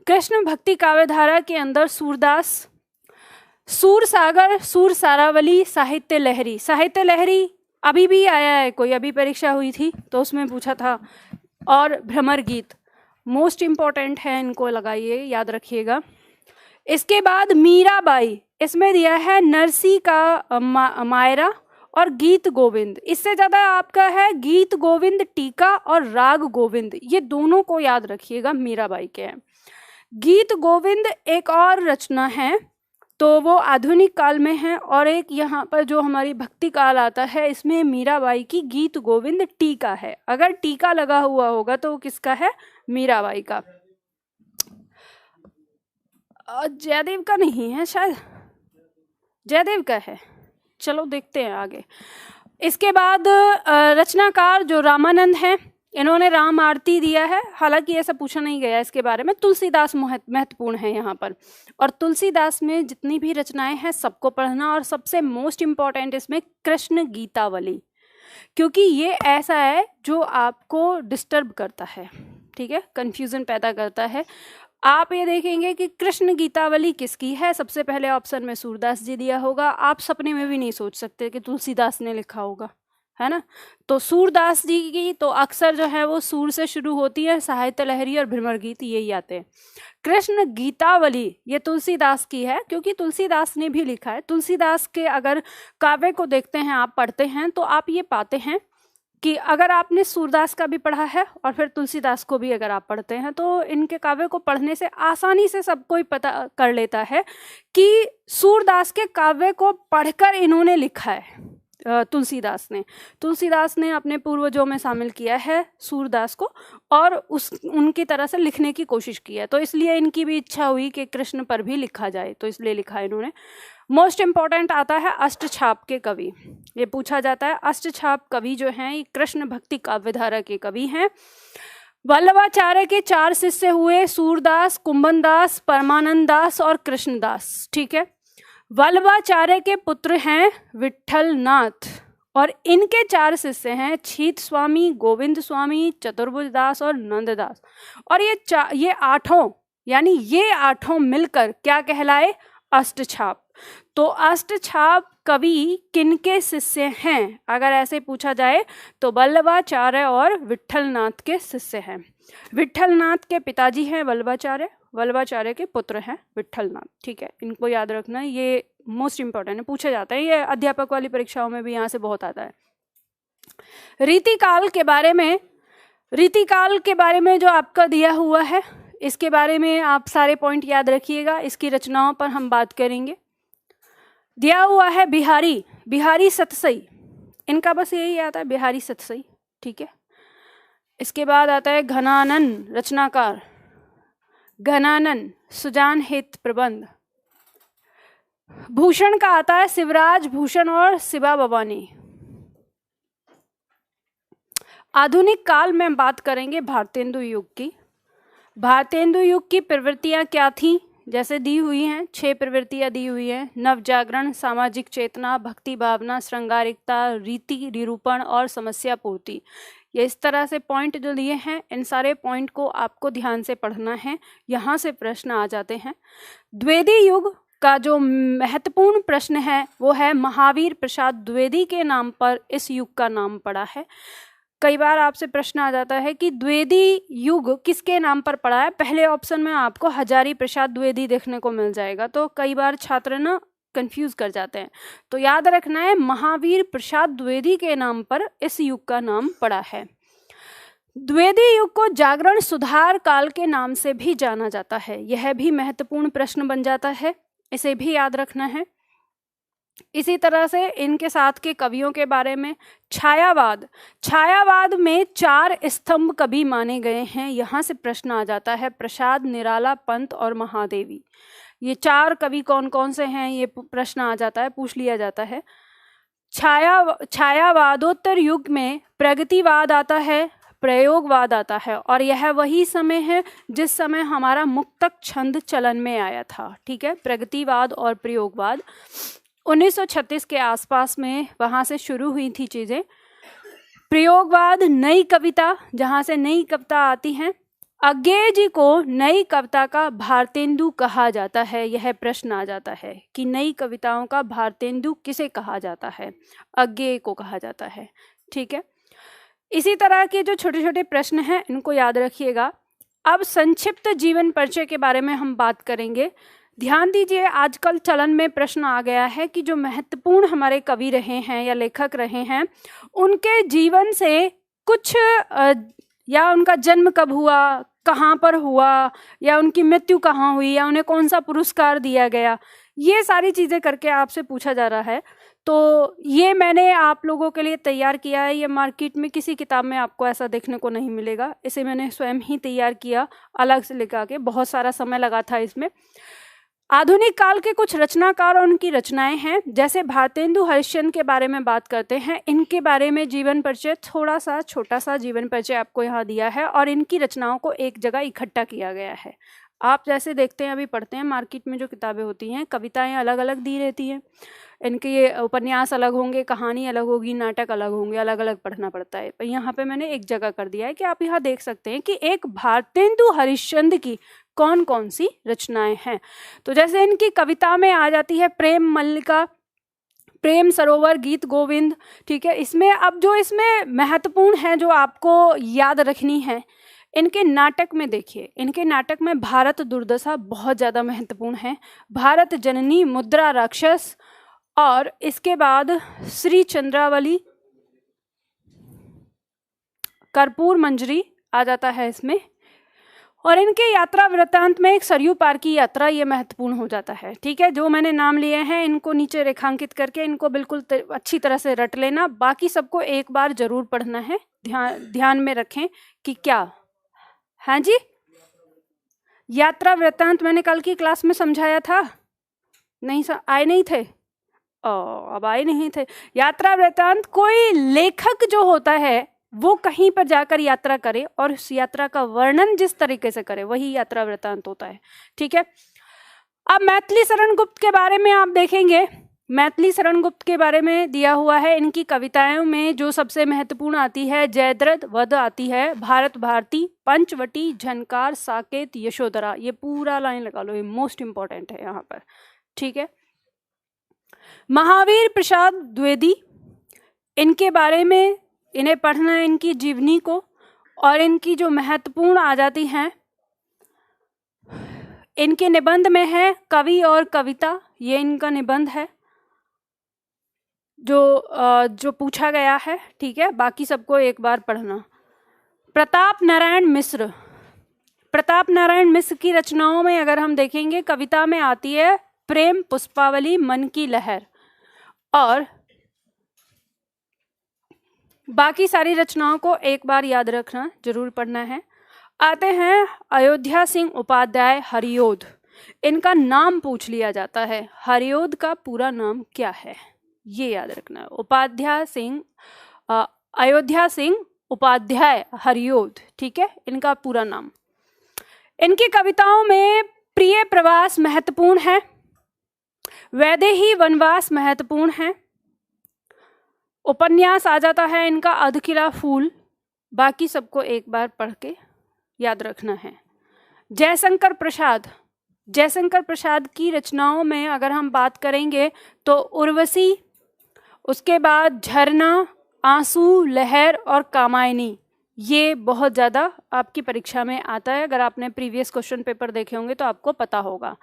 कृष्ण भक्ति काव्य धारा के अंदर सूरदास, सूर सागर, सूर सारावली, साहित्य लहरी। साहित्य लहरी अभी भी आया है, कोई अभी परीक्षा हुई थी तो उसमें पूछा था। और भ्रमर गीत मोस्ट इम्पॉर्टेंट है, इनको लगाइए, याद रखिएगा। इसके बाद मीराबाई, इसमें दिया है नरसी का मायरा और गीत गोविंद। इससे ज़्यादा आपका है गीत गोविंद टीका और राग गोविंद, ये दोनों को याद रखिएगा, मीराबाई के हैं। गीत गोविंद एक और रचना है, तो वो आधुनिक काल में है, और एक यहाँ पर जो हमारी भक्ति काल आता है, इसमें मीराबाई की गीत गोविंद टीका है। अगर टीका लगा हुआ होगा तो वो किसका है? मीराबाई का। जयदेव का नहीं है, शायद जयदेव का है, चलो देखते हैं आगे। इसके बाद रचनाकार जो रामानंद हैं, इन्होंने राम आरती दिया है, हालांकि ऐसा पूछा नहीं गया इसके बारे में। तुलसीदास महत्वपूर्ण है यहाँ पर, और तुलसीदास में जितनी भी रचनाएं हैं सबको पढ़ना, और सबसे मोस्ट इम्पॉर्टेंट इसमें कृष्ण गीतावली, क्योंकि ये ऐसा है जो आपको डिस्टर्ब करता है, ठीक है, कंफ्यूजन पैदा करता है। आप ये देखेंगे कि कृष्ण गीतावली किसकी है, सबसे पहले ऑप्शन में सूरदास जी दिया होगा। आप सपने में भी नहीं सोच सकते कि तुलसीदास ने लिखा होगा, है ना। तो सूरदास जी की तो अक्सर जो है वो सूर से शुरू होती है, साहित्य लहरी और भ्रमर गीत यही आते हैं। कृष्ण गीतावली ये तुलसीदास की है, क्योंकि तुलसीदास ने भी लिखा है। तुलसीदास के अगर काव्य को देखते हैं, आप पढ़ते हैं, तो आप ये पाते हैं कि अगर आपने सूरदास का भी पढ़ा है और फिर तुलसीदास को भी अगर आप पढ़ते हैं, तो इनके काव्य को पढ़ने से आसानी से सब कोई पता कर लेता है कि सूरदास के काव्य को पढ़कर इन्होंने लिखा है। तुलसीदास ने अपने पूर्वजों में शामिल किया है सूरदास को, और उनकी तरह से लिखने की कोशिश की है। तो इसलिए इनकी भी इच्छा हुई कि कृष्ण पर भी लिखा जाए, तो इसलिए लिखा इन्होंने। मोस्ट इम्पॉर्टेंट आता है अष्टछाप के कवि, ये पूछा जाता है। अष्टछाप कवि जो हैं ये कृष्ण भक्ति काव्य धारा के कवि हैं। वल्लभाचार्य के 4 शिष्य हुए, सूरदास, कुंभनदास, परमानंद दास और कृष्णदास, ठीक है। वल्लभाचार्य के पुत्र हैं विट्ठलनाथ, और इनके 4 शिष्य हैं छीत स्वामी, गोविंद स्वामी, चतुर्भुज दास और नंददास। और ये आठों, यानी ये आठों मिलकर क्या कहलाए? अष्टछाप। तो अष्टछाप कवि किनके शिष्य हैं? अगर ऐसे पूछा जाए तो वल्लभाचार्य और विट्ठलनाथ के शिष्य हैं। विट्ठलनाथ के पिताजी हैं वल्लभाचार्य, वल्लभाचार्य के पुत्र हैं विट्ठलनाथ, ठीक है। इनको याद रखना, ये मोस्ट इंपॉर्टेंट है, पूछा जाता है, ये अध्यापक वाली परीक्षाओं में भी यहाँ से बहुत आता है। रीतिकाल के बारे में जो आपका दिया हुआ है, इसके बारे में आप सारे पॉइंट याद रखिएगा। इसकी रचनाओं पर हम बात करेंगे। दिया हुआ है बिहारी सतसई, इनका बस यही आता है बिहारी सतसई, ठीक है। इसके बाद आता है घनानन रचनाकार, घनानन सुजान हित प्रबंध। भूषण का आता है शिवराज भूषण और शिवा भवानी। आधुनिक काल में बात करेंगे भारतेंदु युग की। भारतेंदु युग की प्रवृत्तियां क्या थी, जैसे दी हुई हैं, 6 प्रवृत्तियां दी हुई हैं। नव जागरण, सामाजिक चेतना, भक्ति भावना, श्रृंगारिकता, रीति निरूपण और समस्या पूर्ति। ये इस तरह से पॉइंट जो दिए हैं, इन सारे पॉइंट को आपको ध्यान से पढ़ना है, यहाँ से प्रश्न आ जाते हैं। द्विवेदी युग का जो महत्वपूर्ण प्रश्न है वो है महावीर प्रसाद द्विवेदी के नाम पर इस युग का नाम पड़ा है। कई बार आपसे प्रश्न आ जाता है कि द्विवेदी युग किसके नाम पर पड़ा है। पहले ऑप्शन में आपको हजारी प्रसाद द्विवेदी देखने को मिल जाएगा, तो कई बार छात्र ना कंफ्यूज कर जाते हैं। तो याद रखना है महावीर प्रसाद द्विवेदी के नाम पर इस युग का नाम पड़ा है। द्विवेदी युग को जागरण सुधार काल के नाम से भी जाना जाता है। यह भी महत्वपूर्ण प्रश्न बन जाता है, इसे भी याद रखना है। इसी तरह से इनके साथ के कवियों के बारे में, छायावाद, छायावाद में 4 स्तंभ कवि माने गए हैं। यहाँ से प्रश्न आ जाता है, प्रसाद, निराला, पंत और महादेवी। ये 4 कवि कौन कौन से हैं, ये प्रश्न आ जाता है, पूछ लिया जाता है। छायावादोत्तर युग में प्रगतिवाद आता है, प्रयोगवाद आता है, और यह वही समय है जिस समय हमारा मुक्तक छंद चलन में आया था, ठीक है। प्रगतिवाद और प्रयोगवाद 1936 के आसपास में वहाँ से शुरू हुई थी चीज़ें। प्रयोगवाद नई कविता, जहाँ से नई कविता आती हैं। अज्ञेय जी को नई कविता का भारतेंदु कहा जाता है। यह प्रश्न आ जाता है कि नई कविताओं का भारतेंदु किसे कहा जाता है, अज्ञेय को कहा जाता है, ठीक है। इसी तरह के जो छोटे छोटे प्रश्न हैं इनको याद रखिएगा। अब संक्षिप्त जीवन परिचय के बारे में हम बात करेंगे। ध्यान दीजिए, आजकल चलन में प्रश्न आ गया है कि जो महत्वपूर्ण हमारे कवि रहे हैं या लेखक रहे हैं, उनके जीवन से कुछ या उनका जन्म कब हुआ, कहाँ पर हुआ, या उनकी मृत्यु कहाँ हुई, या उन्हें कौन सा पुरस्कार दिया गया, ये सारी चीज़ें करके आपसे पूछा जा रहा है। तो ये मैंने आप लोगों के लिए तैयार किया है। ये मार्केट में किसी किताब में आपको ऐसा देखने को नहीं मिलेगा। इसे मैंने स्वयं ही तैयार किया, अलग से लिखा के, बहुत सारा समय लगा था इसमें। आधुनिक काल के कुछ रचनाकार और उनकी रचनाएं हैं। जैसे भारतेंदु हरिश्चंद्र के बारे में बात करते हैं, इनके बारे में जीवन परिचय, थोड़ा सा छोटा सा जीवन परिचय आपको यहाँ दिया है, और इनकी रचनाओं को एक जगह इकट्ठा किया गया है। आप जैसे देखते हैं, अभी पढ़ते हैं मार्केट में जो किताबें होती हैं, कविताएं अलग अलग दी रहती हैं, इनके उपन्यास अलग होंगे, कहानी अलग होगी, नाटक अलग होंगे, अलग अलग पढ़ना पड़ता है। पर यहाँ पे मैंने एक जगह कर दिया है कि आप यहाँ देख सकते हैं कि एक भारतेंदु हरिश्चंद्र की कौन कौन सी रचनाएं हैं। तो जैसे इनकी कविता में आ जाती है प्रेम मल्लिका, प्रेम सरोवर, गीत गोविंद, ठीक है। इसमें अब जो इसमें महत्वपूर्ण है, जो आपको याद रखनी है, इनके नाटक में देखिए, इनके नाटक में भारत दुर्दशा बहुत ज़्यादा महत्वपूर्ण है, भारत जननी, मुद्रा राक्षस, और इसके बाद श्री चंद्रावली, कर्पूर मंजरी आ जाता है इसमें, और इनके यात्रा वृत्तांत में एक सरयू पार की यात्रा, ये महत्वपूर्ण हो जाता है, ठीक है। जो मैंने नाम लिए हैं इनको नीचे रेखांकित करके इनको बिल्कुल अच्छी तरह से रट लेना। बाकी सबको एक बार जरूर पढ़ना है, ध्यान में रखें कि क्या, हाँ जी, यात्रा वृत्तांत मैंने कल की क्लास में समझाया था, नहीं आए नहीं थे, अब आए नहीं थे। यात्रा वृत्तांत, कोई लेखक जो होता है वो कहीं पर जाकर यात्रा करे और उस यात्रा का वर्णन जिस तरीके से करे, वही यात्रा वृत्तांत होता है, ठीक है। अब मैथिली शरण गुप्त के बारे में आप देखेंगे, मैथिली शरण गुप्त के बारे में दिया हुआ है। इनकी कविताओं में जो सबसे महत्वपूर्ण आती है, जयद्रथ वध आती है, भारत भारती, पंचवटी, झनकार, साकेत, यशोधरा, ये पूरा लाइन लगा लो, ये मोस्ट इंपॉर्टेंट है यहाँ पर, ठीक है। महावीर प्रसाद द्विवेदी, इनके बारे में इन्हें पढ़ना है, इनकी जीवनी को, और इनकी जो महत्वपूर्ण आ जाती हैं, इनके निबंध में है कवि और कविता, ये इनका निबंध है जो पूछा गया है, ठीक है। बाकी सबको एक बार पढ़ना। प्रताप नारायण मिश्र, प्रताप नारायण मिश्र की रचनाओं में अगर हम देखेंगे, कविता में आती है प्रेम पुष्पावली, मन की लहर, और बाकी सारी रचनाओं को एक बार याद रखना, जरूर पढ़ना है। आते हैं अयोध्या सिंह उपाध्याय हरिओद। इनका नाम पूछ लिया जाता है, हरिओद का पूरा नाम क्या है, ये याद रखना है। अयोध्या सिंह उपाध्याय हरिओद, ठीक है, इनका पूरा नाम। इनकी कविताओं में प्रिय प्रवास महत्वपूर्ण है, वैदेही वनवास महत्वपूर्ण है, उपन्यास आ जाता है इनका अधखिला फूल। बाकी सबको एक बार पढ़ के याद रखना है। जयशंकर प्रसाद की रचनाओं में अगर हम बात करेंगे तो उर्वशी, उसके बाद झरना, आंसू, लहर और कामायनी, ये बहुत ज़्यादा आपकी परीक्षा में आता है। अगर आपने प्रीवियस क्वेश्चन पेपर देखे होंगे तो आपको पता होगा।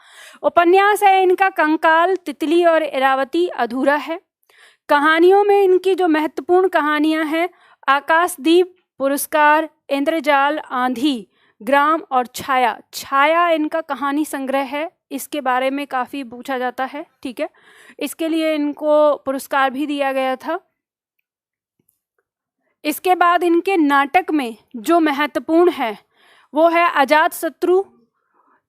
उपन्यास है इनका कंकाल, तितली और इरावती अधूरा है। कहानियों में इनकी जो महत्वपूर्ण कहानियां हैं, आकाशदीप, पुरस्कार, इंद्रजाल, आंधी, ग्राम और छाया इनका कहानी संग्रह है। इसके बारे में काफ़ी पूछा जाता है, ठीक है, इसके लिए इनको पुरस्कार भी दिया गया था। इसके बाद इनके नाटक में जो महत्वपूर्ण है वो है अजातशत्रु,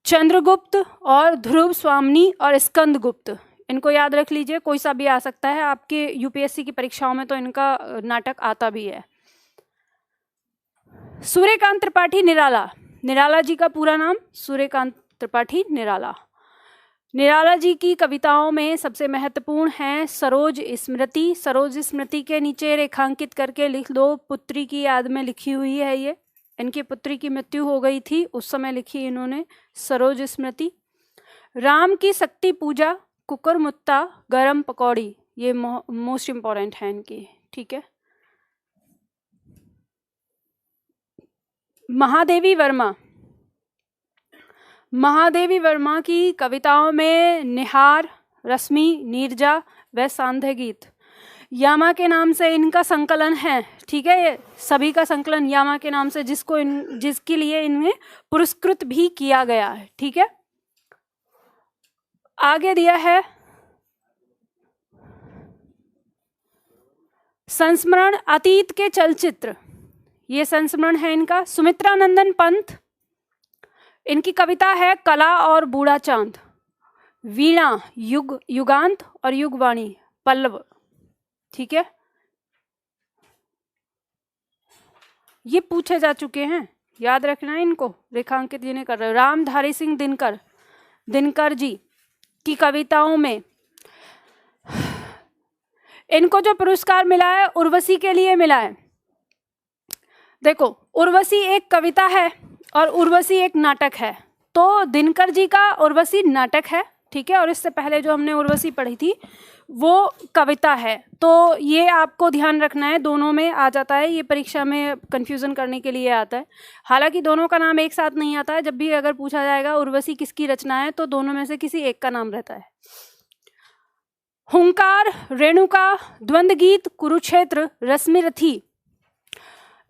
चंद्रगुप्त और ध्रुव स्वामिनी और स्कंदगुप्त। इनको याद रख लीजिए, कोई सा भी आ सकता है आपके यूपीएससी की परीक्षाओं में, तो इनका नाटक आता भी है। सूर्यकांत त्रिपाठी निराला जी का पूरा नाम सूर्यकांत त्रिपाठी निराला। निराला जी की कविताओं में सबसे महत्वपूर्ण है सरोज स्मृति। सरोज स्मृति के नीचे रेखांकित करके लिख दो, पुत्री की याद में लिखी हुई है ये। इनकी पुत्री की मृत्यु हो गई थी, उस समय लिखी इन्होंने सरोज स्मृति। राम की शक्ति पूजा, कुकर मुत्ता, गरम पकौड़ी, ये मोस्ट इम्पॉर्टेंट है इनकी, ठीक है। महादेवी वर्मा की कविताओं में निहार, रश्मि, नीरजा व सांध्य गीत। यामा के नाम से इनका संकलन है, ठीक है, ये सभी का संकलन यामा के नाम से, जिसके लिए इन्हें पुरस्कृत भी किया गया है, ठीक है। आगे दिया है संस्मरण अतीत के चलचित्र, ये संस्मरण है इनका। सुमित्रा नंदन पंत, इनकी कविता है कला और बूढ़ा चांद। वीणा, युगांत और युगवाणी, पल्लव, ठीक है, ये पूछे जा चुके हैं, याद रखना है इनको, रेखांकित जिन्हें कर रहे हो। रामधारी सिंह दिनकर जी की कविताओं में इनको जो पुरस्कार मिला है उर्वशी के लिए मिला है। देखो, उर्वशी एक कविता है और उर्वशी एक नाटक है, तो दिनकर जी का उर्वशी नाटक है, ठीक है, और इससे पहले जो हमने उर्वशी पढ़ी थी वो कविता है। तो ये आपको ध्यान रखना है, दोनों में आ जाता है, ये परीक्षा में कंफ्यूजन करने के लिए आता है। हालांकि दोनों का नाम एक साथ नहीं आता है, जब भी अगर पूछा जाएगा उर्वशी किसकी रचना है तो दोनों में से किसी एक का नाम रहता है। हुंकार, रेणुका, द्वंद्व गीत, कुरुक्षेत्र, रश्मिरथी,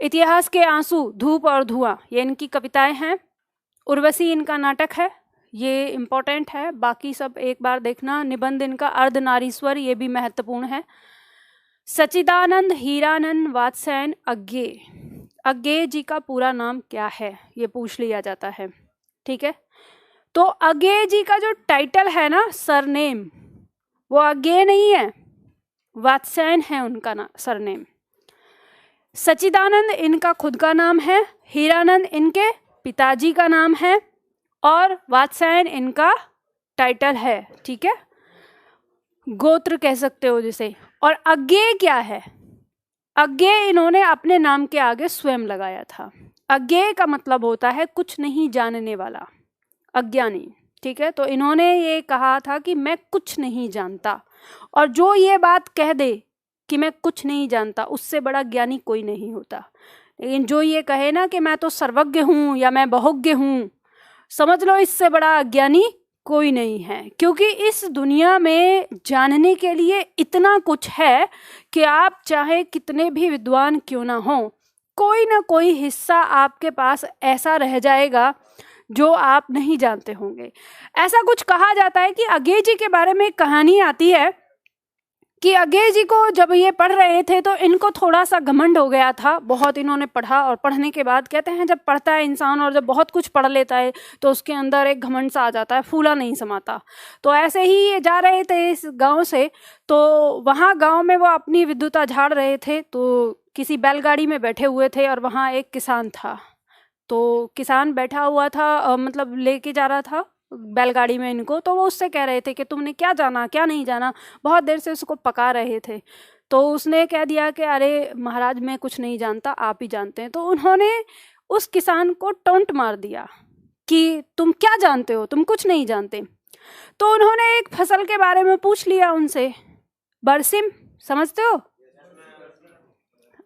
इतिहास के आंसू, धूप और धुआं, ये इनकी कविताएं हैं। उर्वशी इनका नाटक है, ये इम्पोर्टेंट है, बाकी सब एक बार देखना। निबंध इनका अर्धनारीश्वर, ये भी महत्वपूर्ण है। सच्चिदानंद हीरानंद वात्स्यायन अज्ञेय जी का पूरा नाम क्या है, ये पूछ लिया जाता है, ठीक है। तो अज्ञेय जी का जो टाइटल है ना, सरनेम, वो अज्ञेय नहीं है, वात्स्यायन है उनका सरनेम। सच्चिदानंद इनका खुद का नाम है, हीरानंद इनके पिताजी का नाम है और वात्स्यायन इनका टाइटल है, ठीक है, गोत्र कह सकते हो जिसे। और अज्ञेय क्या है? अज्ञेय इन्होंने अपने नाम के आगे स्वयं लगाया था। अज्ञेय का मतलब होता है कुछ नहीं जानने वाला, अज्ञानी, ठीक है। तो इन्होंने ये कहा था कि मैं कुछ नहीं जानता, और जो ये बात कह दे कि मैं कुछ नहीं जानता, उससे बड़ा ज्ञानी कोई नहीं होता। लेकिन जो ये कहे ना कि मैं तो सर्वज्ञ हूँ या मैं बहुज्ञ हूँ, समझ लो इससे बड़ा अज्ञानी कोई नहीं है। क्योंकि इस दुनिया में जानने के लिए इतना कुछ है कि आप चाहे कितने भी विद्वान क्यों ना हो, कोई ना कोई हिस्सा आपके पास ऐसा रह जाएगा जो आप नहीं जानते होंगे। ऐसा कुछ कहा जाता है कि अज्ञेय जी के बारे में एक कहानी आती है कि अज्ञेय जी को जब ये पढ़ रहे थे तो इनको थोड़ा सा घमंड हो गया था, बहुत इन्होंने पढ़ा, और पढ़ने के बाद कहते हैं जब पढ़ता है इंसान और जब बहुत कुछ पढ़ लेता है तो उसके अंदर एक घमंड सा आ जाता है, फूला नहीं समाता। तो ऐसे ही ये जा रहे थे इस गांव से, तो वहाँ गांव में वो अपनी विद्युता झाड़ रहे थे, तो किसी बैलगाड़ी में बैठे हुए थे और वहाँ एक किसान था। तो किसान बैठा हुआ था, मतलब लेके जा रहा था बैलगाड़ी में इनको, तो वो उससे कह रहे थे कि तुमने क्या जाना क्या नहीं जाना, बहुत देर से उसको पका रहे थे। तो उसने कह दिया कि अरे महाराज मैं कुछ नहीं जानता, आप ही जानते हैं। तो उन्होंने उस किसान को टोंट मार दिया कि तुम क्या जानते हो, तुम कुछ नहीं जानते। तो उन्होंने एक फसल के बारे में पूछ लिया उनसे, बरसिम समझते हो,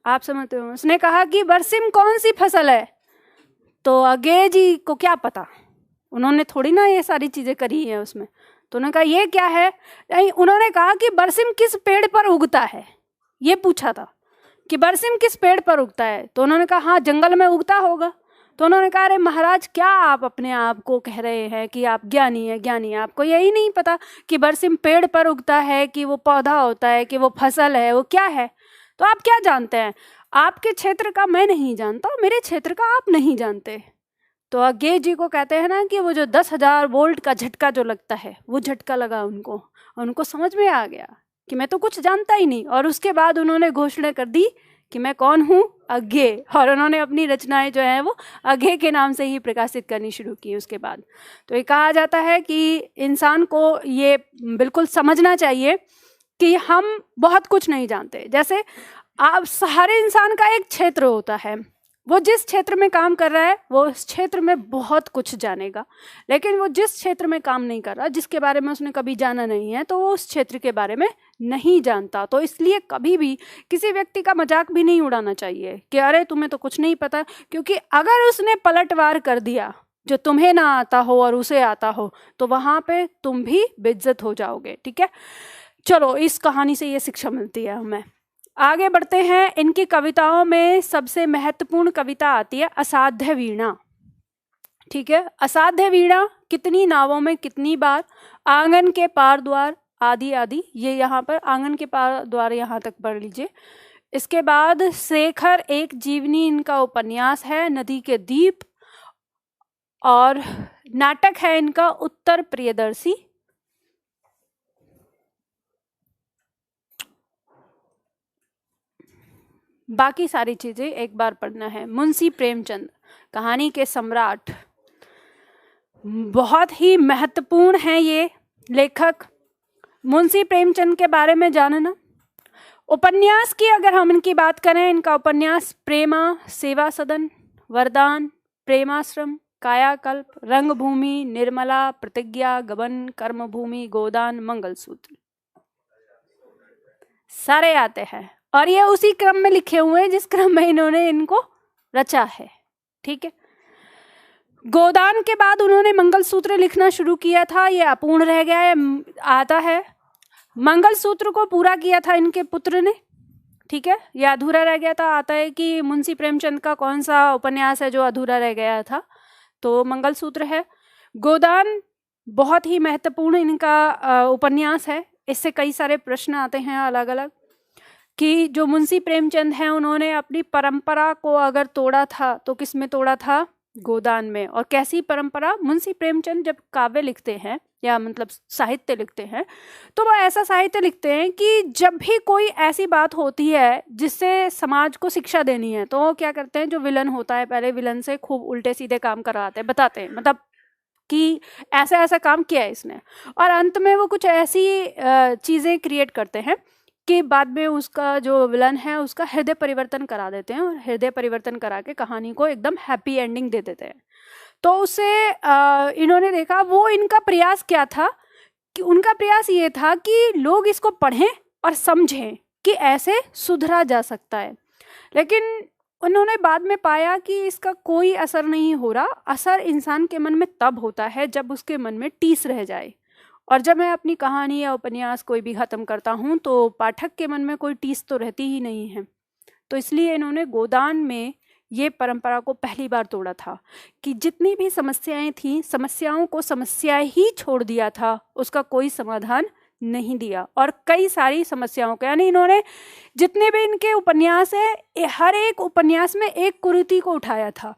आप समझते हो। उसने कहा कि बरसिम कौन सी फसल है। तो अज्ञेय जी को क्या पता, उन्होंने थोड़ी ना ये सारी चीजें करी है उसमें। तो उन्होंने कहा ये क्या है, नहीं उन्होंने कहा कि बरसिम किस पेड़ पर उगता है, ये पूछा था कि बरसिम किस पेड़ पर उगता है। तो उन्होंने कहा हाँ जंगल में उगता होगा। तो उन्होंने कहा अरे महाराज क्या आप अपने आप को कह रहे हैं कि आप ज्ञानी है, ज्ञानी है, आपको यही नहीं पता कि बरसिम पेड़ पर उगता है, कि वो पौधा होता है, कि वो फसल है, वो क्या है। तो आप क्या जानते हैं, आपके क्षेत्र का मैं नहीं जानता, मेरे क्षेत्र का आप नहीं जानते। तो अज्ञेय जी को कहते हैं ना कि वो जो 10,000 वोल्ट का झटका जो लगता है, वो झटका लगा उनको, और उनको समझ में आ गया कि मैं तो कुछ जानता ही नहीं। और उसके बाद उन्होंने घोषणा कर दी कि मैं कौन हूँ, अज्ञेय। और उन्होंने अपनी रचनाएं जो है वो अज्ञेय के नाम से ही प्रकाशित करनी शुरू की उसके बाद। तो ये कहा जाता है कि इंसान को ये बिल्कुल समझना चाहिए कि हम बहुत कुछ नहीं जानते। जैसे आप हर इंसान का एक क्षेत्र होता है, वो जिस क्षेत्र में काम कर रहा है वो उस क्षेत्र में बहुत कुछ जानेगा, लेकिन वो जिस क्षेत्र में काम नहीं कर रहा, जिसके बारे में उसने कभी जाना नहीं है, तो वो उस क्षेत्र के बारे में नहीं जानता। तो इसलिए कभी भी किसी व्यक्ति का मजाक भी नहीं उड़ाना चाहिए कि अरे तुम्हें तो कुछ नहीं पता, क्योंकि अगर उसने पलटवार कर दिया जो तुम्हें ना आता हो और उसे आता हो, तो वहां पे तुम भी बेइज्जत हो जाओगे। ठीक है, चलो इस कहानी से ये शिक्षा मिलती है हमें। आगे बढ़ते हैं। इनकी कविताओं में सबसे महत्वपूर्ण कविता आती है असाध्य वीणा। ठीक है, असाध्य वीणा कितनी नावों में कितनी बार, आंगन के पार द्वार आदि आदि, ये यहाँ पर आंगन के पार द्वार यहाँ तक पढ़ लीजिए। इसके बाद शेखर एक जीवनी इनका उपन्यास है, नदी के दीप, और नाटक है इनका उत्तर प्रियदर्शी। बाकी सारी चीजें एक बार पढ़ना है। मुंशी प्रेमचंद कहानी के सम्राट, बहुत ही महत्वपूर्ण है ये लेखक। मुंशी प्रेमचंद के बारे में जानना। उपन्यास की अगर हम इनकी बात करें, इनका उपन्यास प्रेमा, सेवा सदन, वरदान, प्रेमाश्रम, कायाकल्प, रंगभूमि, निर्मला, प्रतिज्ञा, गबन, कर्मभूमि, गोदान, मंगलसूत्र, सारे आते हैं। और ये उसी क्रम में लिखे हुए हैं जिस क्रम में इन्होंने इनको रचा है। ठीक है, गोदान के बाद उन्होंने मंगलसूत्र लिखना शुरू किया था, ये अपूर्ण रह गया है, आता है। मंगलसूत्र को पूरा किया था इनके पुत्र ने। ठीक है, यह अधूरा रह गया था। आता है कि मुंशी प्रेमचंद का कौन सा उपन्यास है जो अधूरा रह गया था, तो मंगलसूत्र है। गोदान बहुत ही महत्वपूर्ण इनका उपन्यास है। इससे कई सारे प्रश्न आते हैं अलग अलग, कि जो मुंशी प्रेमचंद हैं उन्होंने अपनी परंपरा को अगर तोड़ा था तो किस में तोड़ा था, गोदान में। और कैसी परंपरा, मुंशी प्रेमचंद जब काव्य लिखते हैं या मतलब साहित्य लिखते हैं, तो वो ऐसा साहित्य लिखते हैं कि जब भी कोई ऐसी बात होती है जिससे समाज को शिक्षा देनी है, तो वो क्या करते हैं, जो विलन होता है पहले विलन से खूब उल्टे सीधे काम कराते हैं, बताते हैं मतलब कि ऐसा ऐसा काम किया है इसने, और अंत में वो कुछ ऐसी चीज़ें क्रिएट करते हैं कि बाद में उसका जो विलन है उसका हृदय परिवर्तन करा देते हैं, और हृदय परिवर्तन करा के कहानी को एकदम हैप्पी एंडिंग दे देते हैं। तो उससे इन्होंने देखा, वो इनका प्रयास क्या था, कि उनका प्रयास ये था कि लोग इसको पढ़ें और समझें कि ऐसे सुधरा जा सकता है। लेकिन उन्होंने बाद में पाया कि इसका कोई असर नहीं हो रहा। असर इंसान के मन में तब होता है जब उसके मन में टीस रह जाए। और जब मैं अपनी कहानी या उपन्यास कोई भी ख़त्म करता हूँ तो पाठक के मन में कोई टीस तो रहती ही नहीं है। तो इसलिए इन्होंने गोदान में ये परंपरा को पहली बार तोड़ा था कि जितनी भी समस्याएं थीं, समस्याओं को समस्या ही छोड़ दिया था, उसका कोई समाधान नहीं दिया, और कई सारी समस्याओं को, यानी इन्होंने जितने भी इनके उपन्यास है हर एक उपन्यास में एक कुरीति को उठाया था,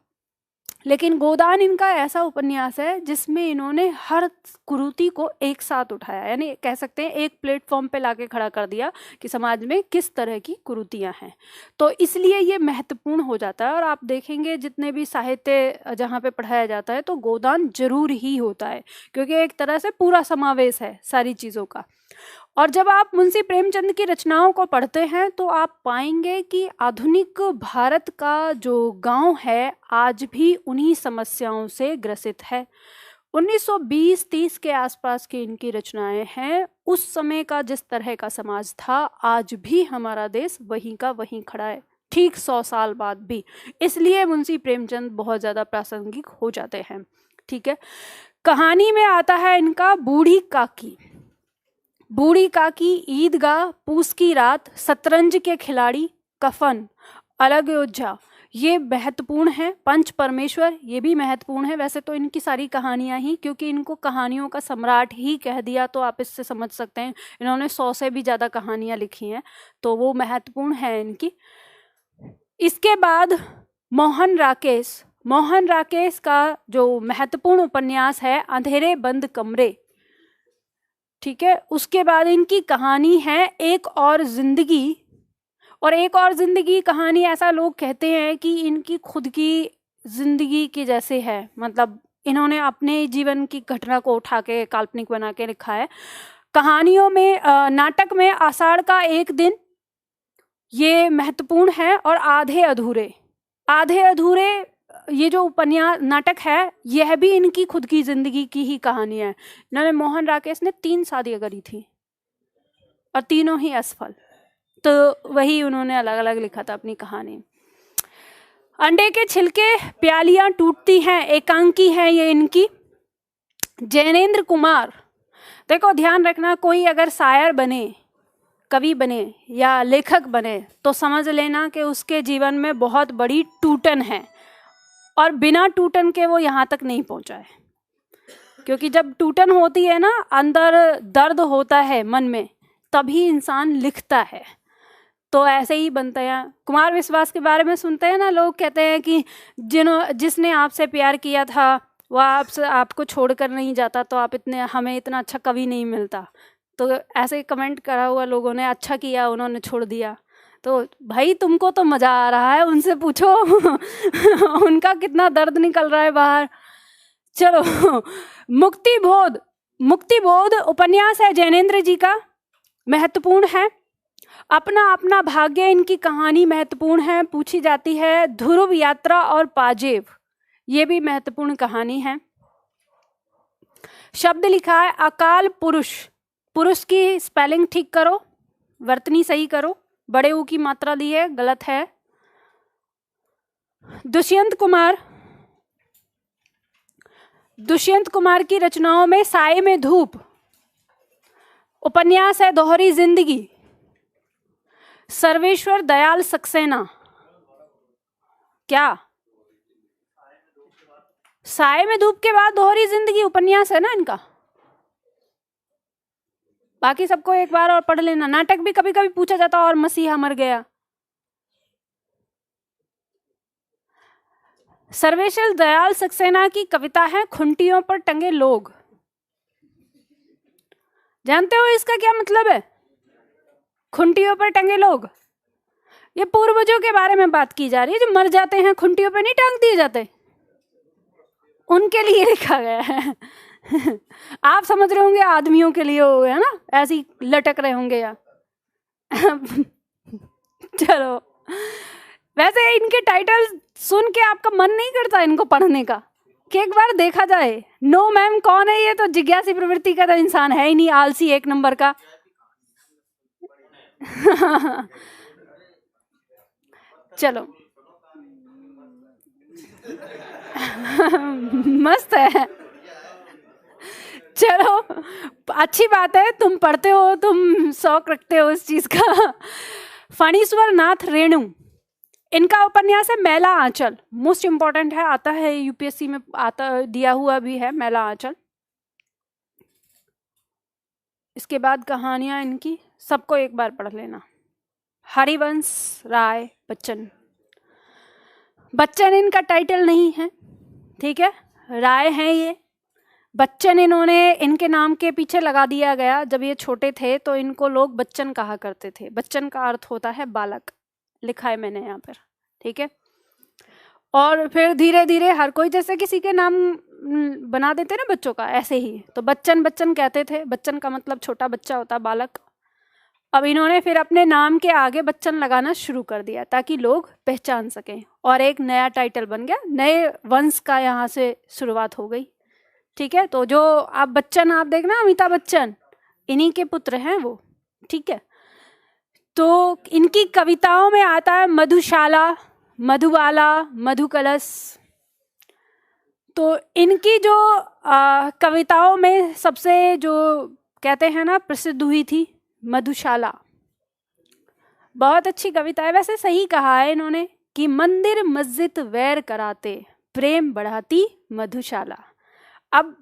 लेकिन गोदान इनका ऐसा उपन्यास है जिसमें इन्होंने हर कुरीति को एक साथ उठाया, यानी कह सकते हैं एक प्लेटफॉर्म पे लाके खड़ा कर दिया कि समाज में किस तरह की कुरीतियां हैं। तो इसलिए ये महत्वपूर्ण हो जाता है, और आप देखेंगे जितने भी साहित्य जहाँ पे पढ़ाया जाता है तो गोदान जरूर ही होता है, क्योंकि एक तरह से पूरा समावेश है सारी चीज़ों का। और जब आप मुंशी प्रेमचंद की रचनाओं को पढ़ते हैं तो आप पाएंगे कि आधुनिक भारत का जो गांव है आज भी उन्हीं समस्याओं से ग्रसित है। 1920-30 के आसपास की इनकी रचनाएं हैं। उस समय का जिस तरह का समाज था आज भी हमारा देश वहीं का वहीं खड़ा है, ठीक 100 साल बाद भी। इसलिए मुंशी प्रेमचंद बहुत ज़्यादा प्रासंगिक हो जाते हैं। ठीक है, कहानी में आता है इनका बूढ़ी काकी। बूढ़ी काकी, ईदगाह, पूस की रात, शतरंज के खिलाड़ी, कफन, अलग योद्धा, ये महत्वपूर्ण है। पंच परमेश्वर, ये भी महत्वपूर्ण है। वैसे तो इनकी सारी कहानियां ही, क्योंकि इनको कहानियों का सम्राट ही कह दिया तो आप इससे समझ सकते हैं इन्होंने 100 से भी ज़्यादा कहानियां लिखी हैं, तो वो महत्वपूर्ण है इनकी। इसके बाद मोहन राकेश। मोहन राकेश का जो महत्वपूर्ण उपन्यास है अंधेरे बंद कमरे। ठीक है, उसके बाद इनकी कहानी है एक और जिंदगी। और एक और जिंदगी कहानी ऐसा लोग कहते हैं कि इनकी खुद की जिंदगी की जैसे है, मतलब इन्होंने अपने जीवन की घटना को उठा के काल्पनिक बना के लिखा है। कहानियों में नाटक में आषाढ़ का एक दिन, ये महत्वपूर्ण है। और आधे अधूरे, आधे अधूरे ये जो उपन्यास नाटक है यह भी इनकी खुद की जिंदगी की ही कहानी है। इन्होंने, मोहन राकेश ने 3 शादियां करी थी और तीनों ही असफल, तो वही उन्होंने अलग अलग लिखा था अपनी कहानी। अंडे के छिलके, प्यालियां टूटती हैं, एकांकी है ये इनकी। जैनेन्द्र कुमार, देखो ध्यान रखना, कोई अगर शायर बने, कवि बने या लेखक बने तो समझ लेना कि उसके जीवन में बहुत बड़ी टूटन है, और बिना टूटन के वो यहाँ तक नहीं पहुँचा है। क्योंकि जब टूटन होती है ना, अंदर दर्द होता है मन में, तभी इंसान लिखता है। तो ऐसे ही बनता है। कुमार विश्वास के बारे में सुनते हैं ना, लोग कहते हैं कि जिसने आपसे प्यार किया था वह आपको छोड़कर नहीं जाता, तो आप हमें इतना अच्छा कवि नहीं मिलता। तो ऐसे कमेंट करा हुआ लोगों ने, अच्छा किया उन्होंने छोड़ दिया। तो भाई तुमको तो मजा आ रहा है, उनसे पूछो उनका कितना दर्द निकल रहा है बाहर। चलो, मुक्तिबोध। मुक्तिबोध उपन्यास है जैनेन्द्र जी का, महत्वपूर्ण है। अपना अपना भाग्य, इनकी कहानी महत्वपूर्ण है, पूछी जाती है। ध्रुव यात्रा और पाजेब, ये भी महत्वपूर्ण कहानी है। शब्द लिखा है अकाल पुरुष। पुरुष की स्पेलिंग ठीक करो, वर्तनी सही करो, बड़े ऊ की मात्रा दी है, गलत है। दुष्यंत कुमार। दुष्यंत कुमार की रचनाओं में साए में धूप उपन्यास है, दोहरी जिंदगी। सर्वेश्वर दयाल सक्सेना, क्या साए में धूप के बाद दोहरी जिंदगी उपन्यास है ना इनका। बाकी सबको एक बार और पढ़ लेना। नाटक भी कभी कभी पूछा जाता और मसीहा मर गया। सर्वेश्वर दयाल सक्सेना की कविता है खुंटियों पर टंगे लोग। जानते हो इसका क्या मतलब है? खुंटियों पर टंगे लोग, ये पूर्वजों के बारे में बात की जा रही है, जो मर जाते हैं खुंटियों पर नहीं टांग दिए जाते, उनके लिए लिखा गया है। आप समझ रहे होंगे आदमियों के लिए हो गया ना, ऐसे ही लटक रहे होंगे या चलो, वैसे इनके टाइटल सुन के आपका मन नहीं करता इनको पढ़ने का कि एक बार देखा जाए? नो मैम कौन है ये? तो जिज्ञासी प्रवृत्ति का तो इंसान है ही नहीं, आलसी एक नंबर का। चलो मस्त है। चलो अच्छी बात है, तुम पढ़ते हो, तुम शौक रखते हो इस चीज का। फणीश्वर नाथ रेणु, इनका उपन्यास है मैला आंचल। मोस्ट इंपॉर्टेंट है, आता है यूपीएससी में, आता दिया हुआ भी है मैला आंचल। इसके बाद कहानियाँ इनकी सबको एक बार पढ़ लेना। हरिवंश राय बच्चन, बच्चन इनका टाइटल नहीं है, ठीक है, राय हैं ये। बच्चन इन्होंने इनके नाम के पीछे लगा दिया गया। जब ये छोटे थे तो इनको लोग बच्चन कहा करते थे। बच्चन का अर्थ होता है बालक, लिखा है मैंने यहाँ पर, ठीक है। और फिर धीरे धीरे हर कोई जैसे किसी के नाम बना देते ना बच्चों का, ऐसे ही तो बच्चन बच्चन कहते थे। बच्चन का मतलब छोटा बच्चा होता, बालक। अब इन्होंने फिर अपने नाम के आगे बच्चन लगाना शुरू कर दिया ताकि लोग पहचान सकें, और एक नया टाइटल बन गया, नए वंश का यहाँ से शुरुआत हो गई, ठीक है। तो जो आप बच्चन आप देखना, अमिताभ बच्चन इन्हीं के पुत्र हैं वो, ठीक है। तो इनकी कविताओं में आता है मधुशाला, मधुबाला, मधुकलश। तो इनकी जो कविताओं में सबसे जो कहते हैं ना प्रसिद्ध हुई थी मधुशाला, बहुत अच्छी कविता है। वैसे सही कहा है इन्होंने कि मंदिर मस्जिद वैर कराते, प्रेम बढ़ाती मधुशाला। अब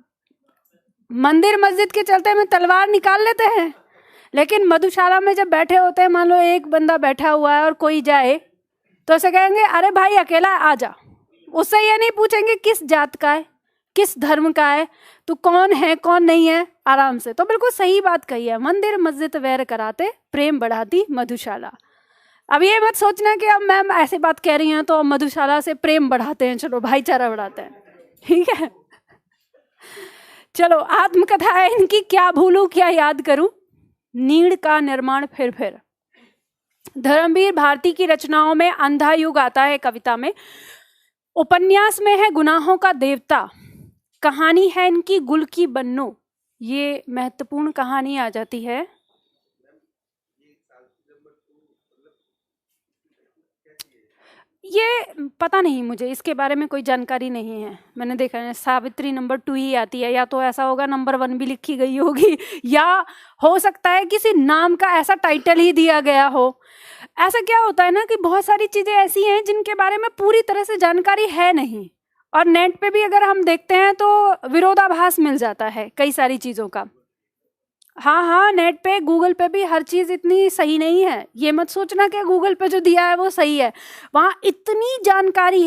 मंदिर मस्जिद के चलते में तलवार निकाल लेते हैं, लेकिन मधुशाला में जब बैठे होते हैं, मान लो एक बंदा बैठा हुआ है और कोई जाए तो उसे कहेंगे अरे भाई अकेला आ जा। उससे ये नहीं पूछेंगे किस जात का है, किस धर्म का है, तू कौन है कौन नहीं है, आराम से। तो बिल्कुल सही बात कही है, मंदिर मस्जिद वैर कराते, प्रेम बढ़ाती मधुशाला। अब ये मत सोचना कि अब मैम ऐसी बात कह रही हैं तो मधुशाला से प्रेम बढ़ाते हैं, चलो भाईचारा बढ़ाते हैं, ठीक है। चलो आत्मकथा है इनकी, क्या भूलूं क्या याद करूं, नीड़ का निर्माण फिर। धर्मवीर भारती की रचनाओं में अंधा युग आता है कविता में। उपन्यास में है गुनाहों का देवता। कहानी है इनकी गुल की बन्नो, ये महत्वपूर्ण कहानी आ जाती है। ये पता नहीं, मुझे इसके बारे में कोई जानकारी नहीं है। मैंने देखा है सावित्री नंबर 2 ही आती है, या तो ऐसा होगा नंबर 1 भी लिखी गई होगी, या हो सकता है किसी नाम का ऐसा टाइटल ही दिया गया हो। ऐसा क्या होता है ना कि बहुत सारी चीजें ऐसी हैं जिनके बारे में पूरी तरह से जानकारी है नहीं, और नेट पे भी अगर हम देखते हैं तो विरोधाभास मिल जाता है कई सारी चीजों का। हाँ, नेट पे गूगल पे भी हर चीज इतनी सही नहीं है। ये मत सोचना कि गूगल पे जो दिया है वो सही है। वहाँ इतनी जानकारी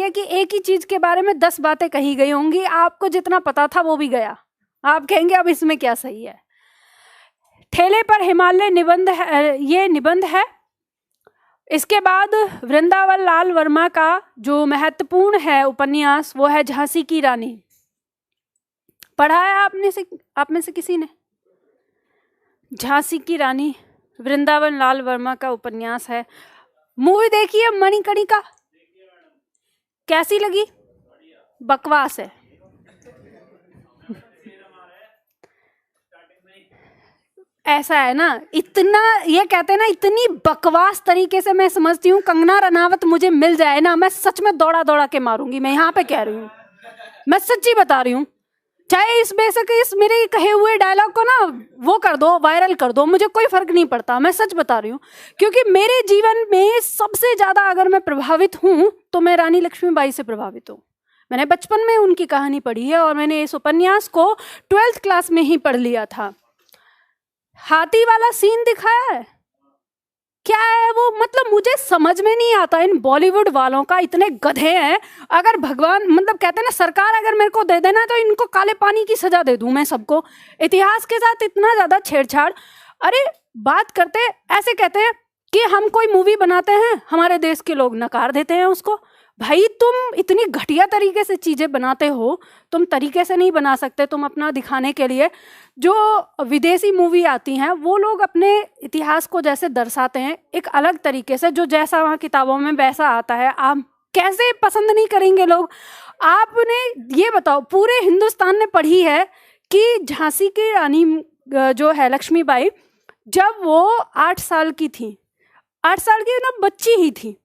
है कि एक ही चीज के बारे में 10 बातें कही गई होंगी, आपको जितना पता था वो भी गया। आप कहेंगे अब इसमें क्या सही है। ठेले पर हिमालय निबंध है, ये निबंध है। इसके बाद वृंदावन लाल वर्मा का जो महत्वपूर्ण है उपन्यास वो है झांसी की रानी। पढ़ा है आप में से किसी ने? झांसी की रानी वृंदावन लाल वर्मा का उपन्यास है। मूवी देखी है मणिकर्णिका, कैसी लगी? बकवास है। ऐसा है ना, इतना ये कहते हैं ना, इतनी बकवास तरीके से मैं समझती हूँ कंगना रनावत मुझे मिल जाए ना, मैं सच में दौड़ा दौड़ा के मारूंगी। मैं यहाँ पे कह रही हूँ, मैं सच्ची बता रही हूँ। चाहे इस बेशक इस मेरे कहे हुए डायलॉग को ना वो कर दो, वायरल कर दो, मुझे कोई फर्क नहीं पड़ता। मैं सच बता रही हूँ, क्योंकि मेरे जीवन में सबसे ज्यादा अगर मैं प्रभावित हूँ तो मैं रानी लक्ष्मीबाई से प्रभावित हूँ। मैंने बचपन में उनकी कहानी पढ़ी है और मैंने इस उपन्यास को 12th क्लास में ही पढ़ लिया था। हाथी वाला सीन दिखाया है, क्या है वो, मतलब मुझे समझ में नहीं आता। इन बॉलीवुड वालों का इतने गधे हैं। अगर भगवान मतलब कहते हैं ना, सरकार अगर मेरे को दे देना तो इनको काले पानी की सजा दे दूं मैं सबको। इतिहास के साथ इतना ज्यादा छेड़छाड़। अरे बात करते ऐसे कहते हैं कि हम कोई मूवी बनाते हैं, हमारे देश के लोग नकार देते हैं उसको। भाई तुम इतनी घटिया तरीके से चीजें बनाते हो, तुम तरीके से नहीं बना सकते। तुम अपना दिखाने के लिए जो विदेशी मूवी आती हैं वो लोग अपने इतिहास को जैसे दर्शाते हैं एक अलग तरीके से, जो जैसा वहाँ किताबों में वैसा आता है, आप कैसे पसंद नहीं करेंगे लोग? आपने ये बताओ, पूरे हिंदुस्तान ने पढ़ी है कि झांसी की रानी जो है लक्ष्मीबाई, जब वो 8 साल की थी, 8 साल की ना बच्ची ही थी,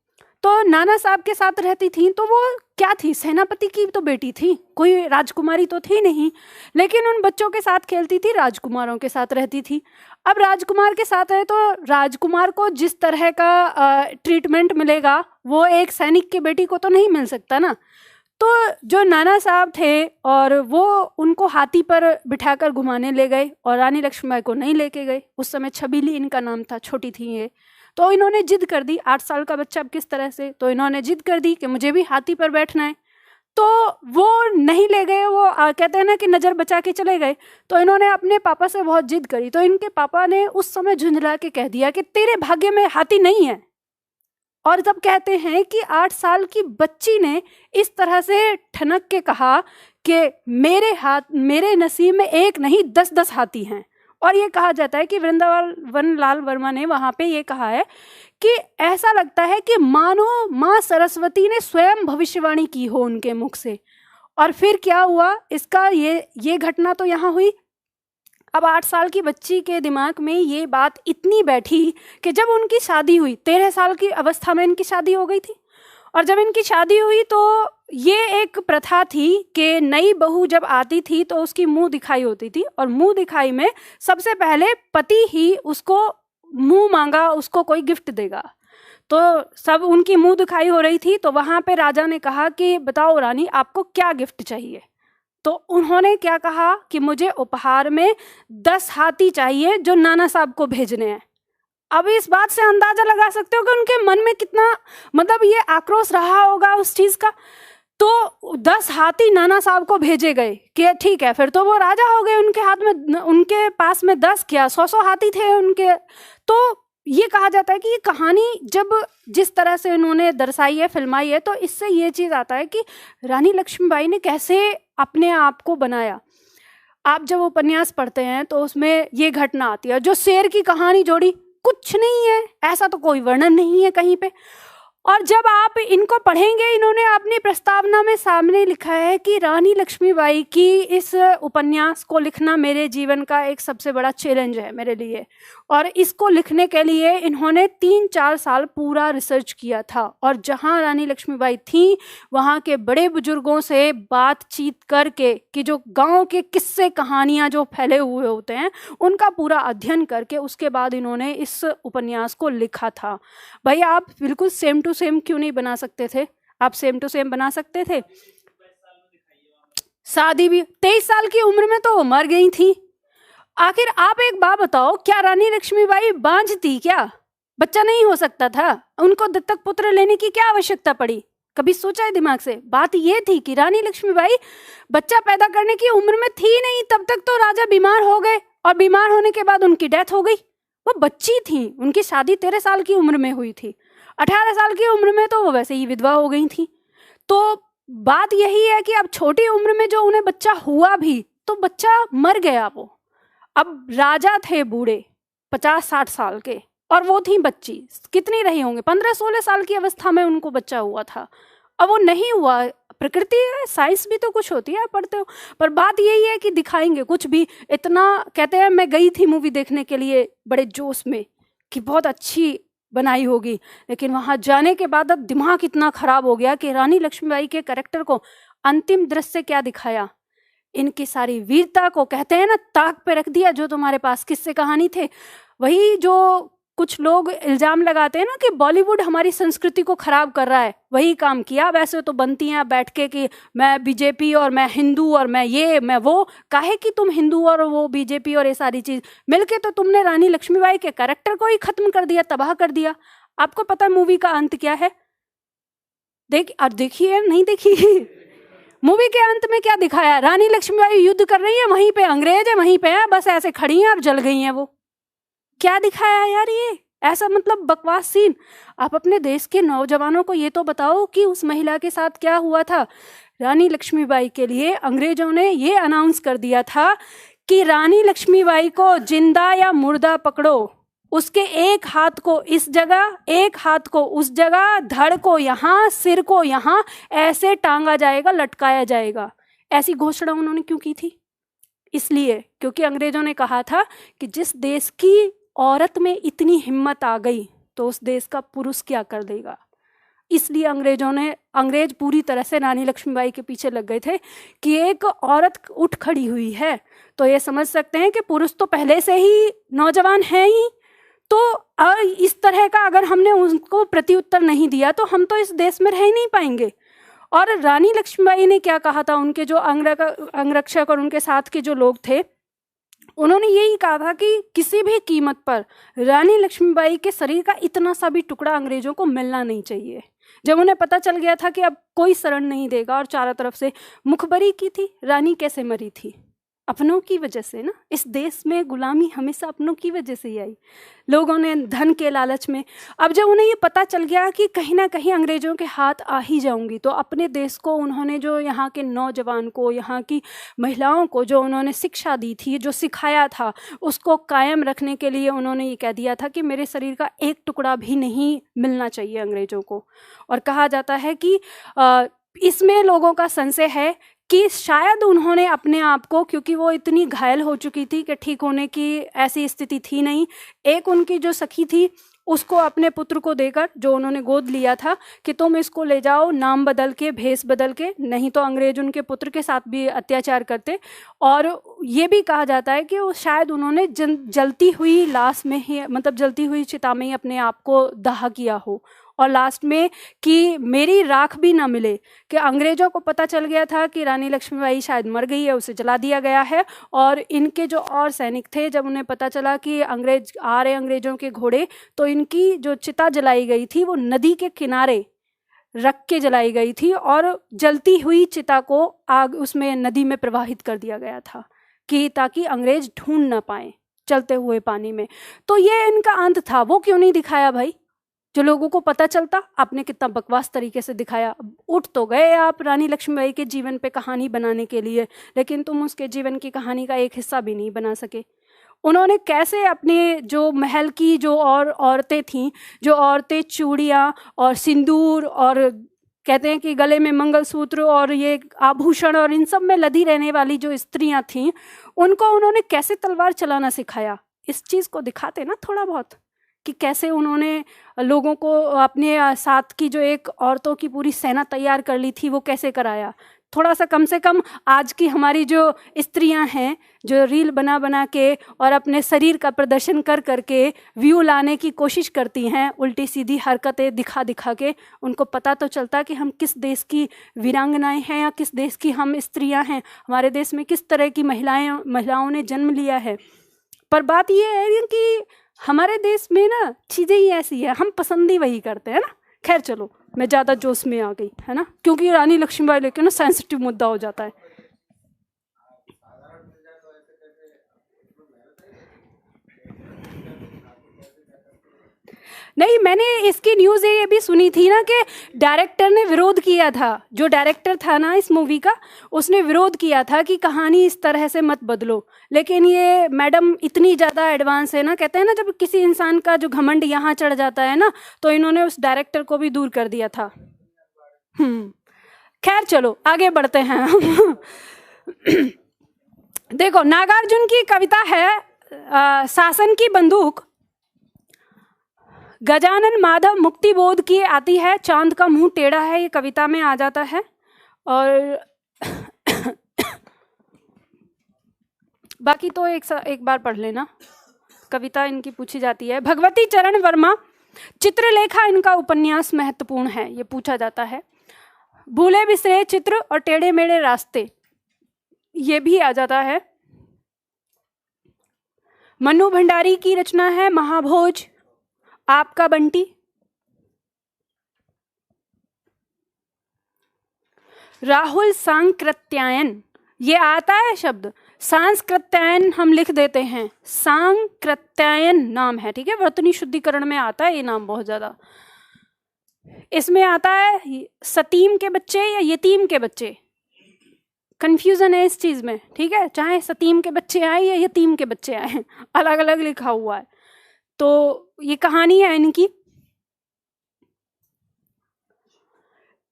तो नाना साहब के साथ रहती थी। तो वो क्या थी, सेनापति की तो बेटी थी, कोई राजकुमारी तो थी नहीं, लेकिन उन बच्चों के साथ खेलती थी, राजकुमारों के साथ रहती थी। अब राजकुमार के साथ है तो राजकुमार को जिस तरह का ट्रीटमेंट मिलेगा वो एक सैनिक की बेटी को तो नहीं मिल सकता ना। तो जो नाना साहब थे और वो उनको हाथी पर बिठाकर घुमाने ले गए और रानी लक्ष्मीबाई को नहीं लेके गए। उस समय छबीली इनका नाम था, छोटी थी ये। तो इन्होंने जिद कर दी, 8 साल का बच्चा अब किस तरह से, तो इन्होंने जिद कर दी कि मुझे भी हाथी पर बैठना है। तो वो नहीं ले गए, वो कहते हैं ना कि नज़र बचा के चले गए। तो इन्होंने अपने पापा से बहुत जिद करी, तो इनके पापा ने उस समय झुंझला के कह दिया कि तेरे भाग्य में हाथी नहीं है। और तब कहते हैं कि 8 साल की बच्ची ने इस तरह से ठनक के कहा कि मेरे नसीब में एक नहीं 10-10 हाथी हैं। और ये कहा जाता है कि वृंदावन लाल वर्मा ने वहाँ पे ये कहा है कि ऐसा लगता है कि मानो माँ सरस्वती ने स्वयं भविष्यवाणी की हो उनके मुख से। और फिर क्या हुआ, इसका ये घटना तो यहाँ हुई। अब 8 साल की बच्ची के दिमाग में ये बात इतनी बैठी कि जब उनकी शादी हुई, 13 साल की अवस्था में इनकी शादी हो गई थी। और जब इनकी शादी हुई तो ये एक प्रथा थी कि नई बहू जब आती थी तो उसकी मुंह दिखाई होती थी, और मुंह दिखाई में सबसे पहले पति ही उसको मुंह मांगा उसको कोई गिफ्ट देगा। तो सब उनकी मुंह दिखाई हो रही थी। तो वहाँ पे राजा ने कहा कि बताओ रानी, आपको क्या गिफ्ट चाहिए। तो उन्होंने क्या कहा कि मुझे उपहार में 10 हाथी चाहिए जो नाना साहब को भेजने हैं। अब इस बात से अंदाजा लगा सकते हो कि उनके मन में कितना मतलब ये आक्रोश रहा होगा उस चीज का। तो 10 हाथी नाना साहब को भेजे गए कि ठीक है, फिर तो वो राजा हो गए। उनके हाथ में, उनके पास में 10 क्या 100 हाथी थे उनके। तो ये कहा जाता है कि ये कहानी जब जिस तरह से उन्होंने दर्शाई है, फिल्माई है, तो इससे ये चीज़ आता है कि रानी लक्ष्मीबाई ने कैसे अपने आप को बनाया। आप जब उपन्यास पढ़ते हैं तो उसमें ये घटना आती है, जो शेर की कहानी जोड़ी, कुछ नहीं है, ऐसा तो कोई वर्णन नहीं है कहीं पे। और जब आप इनको पढ़ेंगे, इन्होंने अपनी प्रस्तावना में सामने लिखा है कि रानी लक्ष्मीबाई की इस उपन्यास को लिखना मेरे जीवन का एक सबसे बड़ा चैलेंज है मेरे लिए। और इसको लिखने के लिए इन्होंने 3-4 साल पूरा रिसर्च किया था, और जहाँ रानी लक्ष्मीबाई थी वहाँ के बड़े बुजुर्गों से बातचीत करके, कि जो गांव के किस्से कहानियाँ जो फैले हुए होते हैं उनका पूरा अध्ययन करके उसके बाद इन्होंने इस उपन्यास को लिखा था। भाई आप बिल्कुल सेम टू सेम क्यों नहीं बना सकते थे? आप सेम टू सेम बना सकते थे। शादी भी 23 साल की उम्र में तो मर गई थी। आखिर आप एक बात बताओ, क्या रानी लक्ष्मीबाई बांझ थी क्या? बच्चा नहीं हो सकता था? उनको दत्तक पुत्र लेने की क्या आवश्यकता पड़ी? कभी सोचा है दिमाग से? बात ये थी कि रानी लक्ष्मीबाई बच्चा पैदा करने की उम्र में थी नहीं, तब तक तो राजा बीमार हो गए, और बीमार होने के बाद उनकी डेथ हो गई। वो बच्ची थी, उनकी शादी 13 साल की उम्र में हुई थी। 18 साल की उम्र में तो वो वैसे ही विधवा हो गई थी। तो बात यही है कि अब छोटी उम्र में जो उन्हें बच्चा हुआ भी, तो बच्चा मर गया। वो अब राजा थे बूढ़े 50-60 साल के, और वो थी बच्ची, कितनी रही होंगे, 15-16 साल की अवस्था में उनको बच्चा हुआ था। अब वो नहीं हुआ। प्रकृति है, साइंस भी तो कुछ होती है, पढ़ते हो। पर बात यही है कि दिखाएंगे कुछ भी इतना। कहते हैं, मैं गई थी मूवी देखने के लिए बड़े जोश में कि बहुत अच्छी बनाई होगी, लेकिन वहां जाने के बाद अब दिमाग इतना खराब हो गया कि रानी लक्ष्मीबाई के कैरेक्टर को अंतिम दृश्य क्या दिखाया, इनकी सारी वीरता को कहते हैं ना ताक पे रख दिया। जो तुम्हारे पास किस्से कहानी थे, वही जो कुछ लोग इल्जाम लगाते हैं ना कि बॉलीवुड हमारी संस्कृति को खराब कर रहा है, वही काम किया। वैसे तो बनती हैं बैठ के कि मैं बीजेपी और मैं हिंदू और मैं ये मैं वो। काहे कि तुम हिंदू और वो बीजेपी और ये सारी चीज मिलके तो तुमने रानी लक्ष्मीबाई के कैरेक्टर को ही खत्म कर दिया, तबाह कर दिया। आपको पता है मूवी का अंत क्या है? देखिए, नहीं देखी मूवी के अंत में क्या दिखाया? रानी लक्ष्मीबाई युद्ध कर रही है, वहीं पे अंग्रेज है, वहीं पे है, बस ऐसे खड़ी हैं, अब जल गई हैं वो। क्या दिखाया यार ये? ऐसा मतलब बकवास सीन। आप अपने देश के नौजवानों को ये तो बताओ कि उस महिला के साथ क्या हुआ था। रानी लक्ष्मीबाई के लिए अंग्रेजों ने ये अनाउंस कर दिया था कि रानी लक्ष्मीबाई को जिंदा या मुर्दा पकड़ो, उसके एक हाथ को इस जगह, एक हाथ को उस जगह, धड़ को यहाँ, सिर को यहाँ, ऐसे टांगा जाएगा, लटकाया जाएगा। ऐसी घोषणा उन्होंने क्यों की थी? इसलिए क्योंकि अंग्रेजों ने कहा था कि जिस देश की औरत में इतनी हिम्मत आ गई तो उस देश का पुरुष क्या कर देगा। इसलिए अंग्रेज पूरी तरह से रानी लक्ष्मीबाई के पीछे लग गए थे कि एक औरत उठ खड़ी हुई है तो ये समझ सकते हैं कि पुरुष तो पहले से ही नौजवान है ही। तो और इस तरह का अगर हमने उनको प्रत्युत्तर नहीं दिया तो हम तो इस देश में रह ही नहीं पाएंगे। और रानी लक्ष्मीबाई ने क्या कहा था, उनके जो अंगरक्षक और उनके साथ के जो लोग थे, उन्होंने यही कहा था कि किसी भी कीमत पर रानी लक्ष्मीबाई के शरीर का इतना सा भी टुकड़ा अंग्रेजों को मिलना नहीं चाहिए। जब उन्हें पता चल गया था कि अब कोई शरण नहीं देगा और चारों तरफ से मुखबरी की थी, रानी कैसे मरी थी? अपनों की वजह से ना। इस देश में गुलामी हमेशा अपनों की वजह से ही आई, लोगों ने धन के लालच में। अब जब उन्हें ये पता चल गया कि कहीं ना कहीं अंग्रेजों के हाथ आ ही जाऊंगी, तो अपने देश को उन्होंने, जो यहाँ के नौजवान को, यहाँ की महिलाओं को जो उन्होंने शिक्षा दी थी, जो सिखाया था, उसको कायम रखने के लिए उन्होंने ये कह दिया था कि मेरे शरीर का एक टुकड़ा भी नहीं मिलना चाहिए अंग्रेजों को। और कहा जाता है कि इसमें लोगों का संशय है कि शायद उन्होंने अपने आप को, क्योंकि वो इतनी घायल हो चुकी थी कि ठीक होने की ऐसी स्थिति थी नहीं, एक उनकी जो सखी थी उसको अपने पुत्र को देकर, जो उन्होंने गोद लिया था, कि तुम इसको ले जाओ नाम बदल के, भेष बदल के, नहीं तो अंग्रेज उनके पुत्र के साथ भी अत्याचार करते। और ये भी कहा जाता है कि वो शायद उन्होंने जलती हुई लाश में ही, मतलब जलती हुई चिता में ही अपने आप को दाह किया हो, और लास्ट में कि मेरी राख भी ना मिले, कि अंग्रेजों को पता चल गया था कि रानी लक्ष्मीबाई शायद मर गई है, उसे जला दिया गया है। और इनके जो और सैनिक थे, जब उन्हें पता चला कि अंग्रेज आ रहे, अंग्रेजों के घोड़े, तो इनकी जो चिता जलाई गई थी वो नदी के किनारे रख के जलाई गई थी, और जलती हुई चिता को आग उसमें नदी में प्रवाहित कर दिया गया था, कि ताकि अंग्रेज ढूंढ ना पाए चलते हुए पानी में। तो ये इनका अंत था। वो क्यों नहीं दिखाया भाई? जो लोगों को पता चलता। आपने कितना बकवास तरीके से दिखाया। उठ तो गए आप रानी लक्ष्मीबाई के जीवन पे कहानी बनाने के लिए, लेकिन तुम उसके जीवन की कहानी का एक हिस्सा भी नहीं बना सके। उन्होंने कैसे अपने जो महल की जो और औरतें थीं, जो औरतें चूड़ियाँ और सिंदूर और कहते हैं कि गले में मंगलसूत्र और ये आभूषण और इन सब में लदी रहने वाली जो स्त्रियां थीं, उनको उन्होंने कैसे तलवार चलाना सिखाया। इस चीज़ को दिखाते ना थोड़ा बहुत, कि कैसे उन्होंने लोगों को अपने साथ की जो एक औरतों की पूरी सेना तैयार कर ली थी, वो कैसे कराया। थोड़ा सा कम से कम आज की हमारी जो स्त्रियां हैं, जो रील बना बना के और अपने शरीर का प्रदर्शन कर करके व्यू लाने की कोशिश करती हैं, उल्टी सीधी हरकतें दिखा दिखा के, उनको पता तो चलता कि हम किस देश की वीरांगनाएं हैं या किस देश की हम स्त्रियां हैं, हमारे देश में किस तरह की महिलाओं ने जन्म लिया है। पर बात ये है कि हमारे देश में ना चीज़ें ही ऐसी है, हम पसंद ही वही करते हैं ना। खैर चलो, मैं ज़्यादा जोश में आ गई है ना, क्योंकि रानी लक्ष्मीबाई लेके ना सेंसिटिव मुद्दा हो जाता है। नहीं, मैंने इसकी न्यूज़ ये भी सुनी थी ना कि डायरेक्टर ने विरोध किया था, जो डायरेक्टर था ना इस मूवी का, उसने विरोध किया था कि कहानी इस तरह से मत बदलो। लेकिन ये मैडम इतनी ज़्यादा एडवांस है ना, कहते हैं ना जब किसी इंसान का जो घमंड यहाँ चढ़ जाता है ना, तो इन्होंने उस डायरेक्टर को भी दूर कर दिया था। खैर चलो आगे बढ़ते हैं। देखो, नागार्जुन की कविता है शासन की बंदूक। गजानन माधव मुक्ति बोध की आती है, चांद का मुंह टेढ़ा है, ये कविता में आ जाता है। और बाकी तो एक बार पढ़ लेना, कविता इनकी पूछी जाती है। भगवती चरण वर्मा, चित्रलेखा इनका उपन्यास महत्वपूर्ण है, ये पूछा जाता है। भूले बिसरे चित्र और टेढ़े मेढ़े रास्ते, ये भी आ जाता है। मन्नू भंडारी की रचना है महाभोज, आपका बंटी। राहुल सांकृत्यायन, ये आता है शब्द, सांस्कृत्यायन हम लिख देते हैं, सांकृत्यायन नाम है, ठीक है, वर्तनी शुद्धिकरण में आता है ये नाम बहुत ज्यादा। इसमें आता है सतीम के बच्चे या यतीम के बच्चे, कंफ्यूजन है इस चीज में, ठीक है, चाहे सतीम के बच्चे आए या यतीम के बच्चे आए, अलग अलग लिखा हुआ है। तो ये कहानी है इनकी।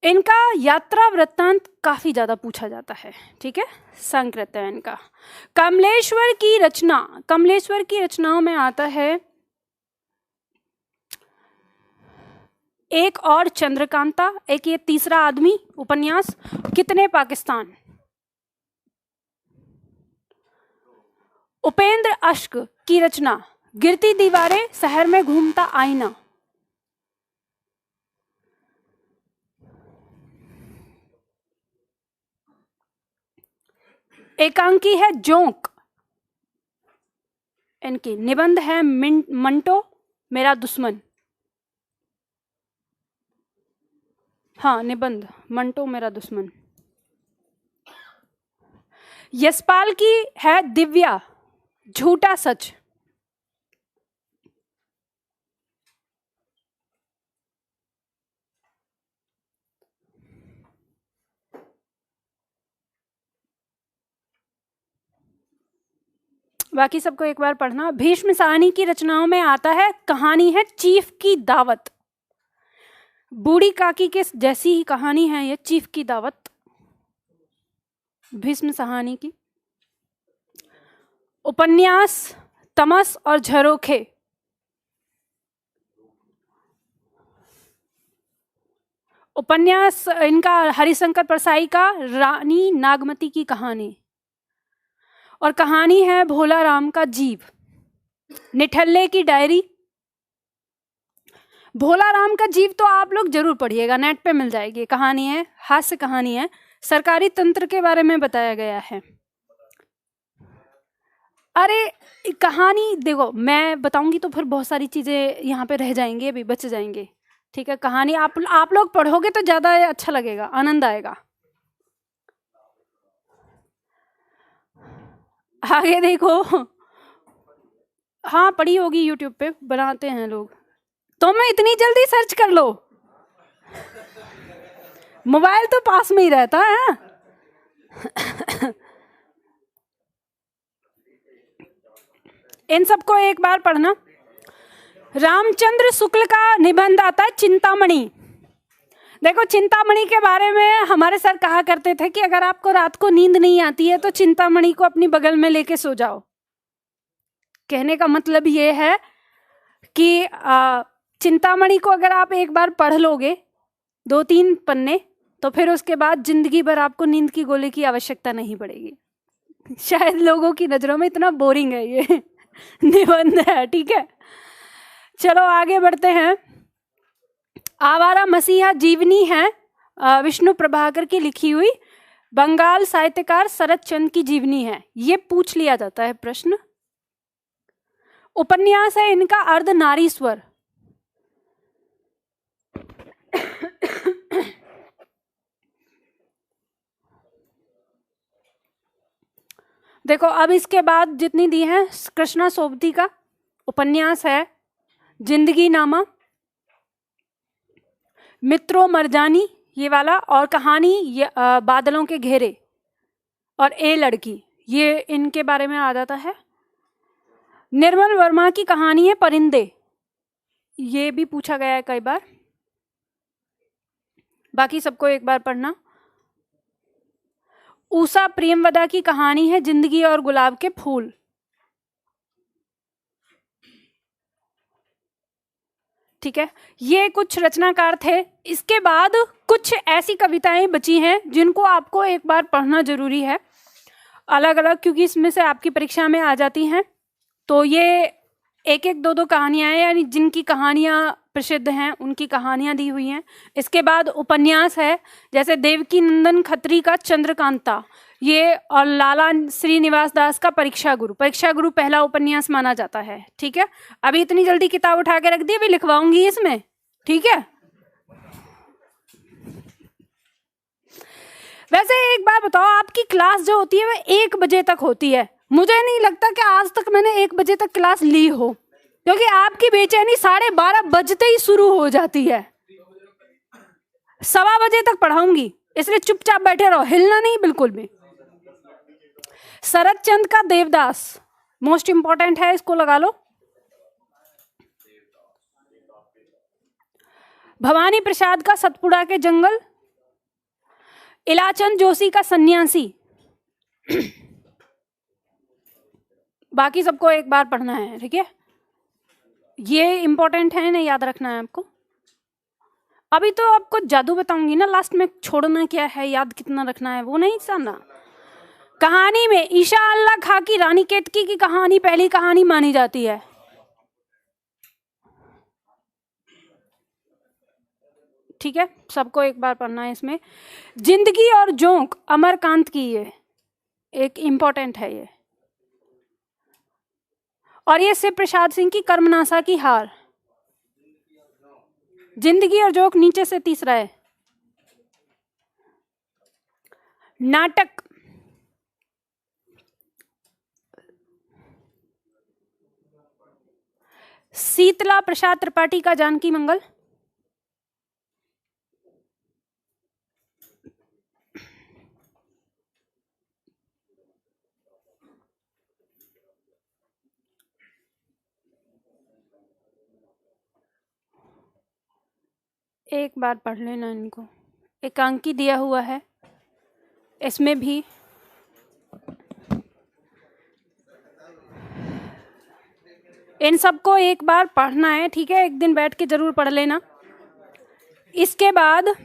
इनका यात्रा वृत्तांत काफी ज्यादा पूछा जाता है, ठीक है, सांकृत्यायन का। कमलेश्वर की रचना, कमलेश्वर की रचनाओं में आता है एक और चंद्रकांता, एक ये तीसरा आदमी उपन्यास, कितने पाकिस्तान। उपेंद्र अश्क की रचना गिरती दीवारें, शहर में घूमता आईना। एकांकी है जोंक इनकी। निबंध है मंटो मेरा दुश्मन। हाँ, निबंध मंटो मेरा दुश्मन। यशपाल की है दिव्या झूठा सच। बाकी सबको एक बार पढ़ना। भीष्म साहनी की रचनाओं में आता है कहानी है चीफ की दावत। बूढ़ी काकी के जैसी ही कहानी है ये, चीफ की दावत, भीष्म साहनी की। उपन्यास तमस और झरोखे। उपन्यास इनका हरिशंकर परसाई का रानी नागमती की कहानी। और कहानी है भोला राम का जीव। निठल्ले की डायरी। भोला राम का जीव तो आप लोग जरूर पढ़िएगा, नेट पे मिल जाएगी। कहानी है, हास्य कहानी है, सरकारी तंत्र के बारे में बताया गया है। अरे कहानी देखो, मैं बताऊंगी तो फिर बहुत सारी चीजें यहाँ पे रह जाएंगी, अभी बच जाएंगे। ठीक है, कहानी आप लोग पढ़ोगे तो ज्यादा अच्छा लगेगा, आनंद आएगा। आगे देखो। हाँ, पढ़ी होगी, यूट्यूब पे बनाते हैं लोग। तो मैं इतनी जल्दी सर्च कर लो, मोबाइल तो पास में ही रहता है। इन सबको एक बार पढ़ना। रामचंद्र शुक्ल का निबंध आता है चिंतामणि। देखो, चिंतामणि के बारे में हमारे सर कहा करते थे कि अगर आपको रात को नींद नहीं आती है तो चिंतामणि को अपनी बगल में लेके सो जाओ। कहने का मतलब ये है कि चिंतामणि को अगर आप एक बार पढ़ लोगे 2-3 पन्ने, तो फिर उसके बाद जिंदगी भर आपको नींद की गोली की आवश्यकता नहीं पड़ेगी। शायद लोगों की नजरों में इतना बोरिंग है ये निबंध है। ठीक है, चलो आगे बढ़ते हैं। आवारा मसीहा जीवनी है विष्णु प्रभाकर की लिखी हुई, बंगाल साहित्यकार शरद चंद्र की जीवनी है। ये पूछ लिया जाता है प्रश्न। उपन्यास है इनका अर्धनारीश्वर। देखो, अब इसके बाद जितनी दी है, कृष्णा सोबती का उपन्यास है जिंदगी नामा, मित्रों मरजानी ये वाला, और कहानी बादलों के घेरे, और ए लड़की, ये इनके बारे में आ जाता है। निर्मल वर्मा की कहानी है परिंदे, ये भी पूछा गया है कई बार। बाकी सबको एक बार पढ़ना। उषा प्रेमवदा की कहानी है जिंदगी और गुलाब के फूल। ठीक है, ये कुछ रचनाकार थे। इसके बाद कुछ ऐसी कविताएं बची हैं जिनको आपको एक बार पढ़ना जरूरी है, अलग अलग, क्योंकि इसमें से आपकी परीक्षा में आ जाती हैं। तो ये 1-1, 2-2 कहानियां हैं, यानी जिनकी कहानियां प्रसिद्ध हैं उनकी कहानियां दी हुई हैं। इसके बाद उपन्यास है, जैसे देवकी नंदन खत्री का चंद्रकांता, ये, और लाला श्रीनिवास दास का परीक्षा गुरु। परीक्षा गुरु पहला उपन्यास माना जाता है। ठीक है, अभी इतनी जल्दी किताब उठा के रख दी, अभी लिखवाऊंगी इसमें। ठीक है, वैसे एक बार बताओ, आपकी क्लास जो होती है वह 1 बजे तक होती है। मुझे नहीं लगता कि आज तक मैंने 1 बजे तक क्लास ली हो, क्योंकि आपकी बेचैनी 12:30 बजते ही शुरू हो जाती है। 1:15 बजे तक पढ़ाऊंगी, इसलिए चुपचाप बैठे रहो, हिलना नहीं बिल्कुल भी। शरद चंद्र का देवदास मोस्ट इंपॉर्टेंट है, इसको लगा लो। भवानी प्रसाद का सतपुड़ा के जंगल, इलाचंद जोशी का सन्यासी। बाकी सबको एक बार पढ़ना है। ठीक है, ये इंपॉर्टेंट है ना, याद रखना है आपको। अभी तो आपको जादू बताऊंगी ना, लास्ट में छोड़ना क्या है, याद कितना रखना है वो नहीं जानना। कहानी में ईशा अल्लाह खां की रानी केतकी की कहानी पहली कहानी मानी जाती है। ठीक है, सबको एक बार पढ़ना है इसमें। जिंदगी और जोंक अमरकांत की है। एक इम्पोर्टेंट है ये। और ये शिव प्रसाद सिंह की कर्मनाशा की हार, जिंदगी और जोक नीचे से तीसरा है। नाटक, शीतला प्रसाद त्रिपाठी का जानकी मंगल। एक बार पढ़ लेना इनको, एकांकी दिया हुआ है, इसमें भी इन सबको एक बार पढ़ना है, ठीक है, एक दिन बैठ के जरूर पढ़ लेना। इसके बाद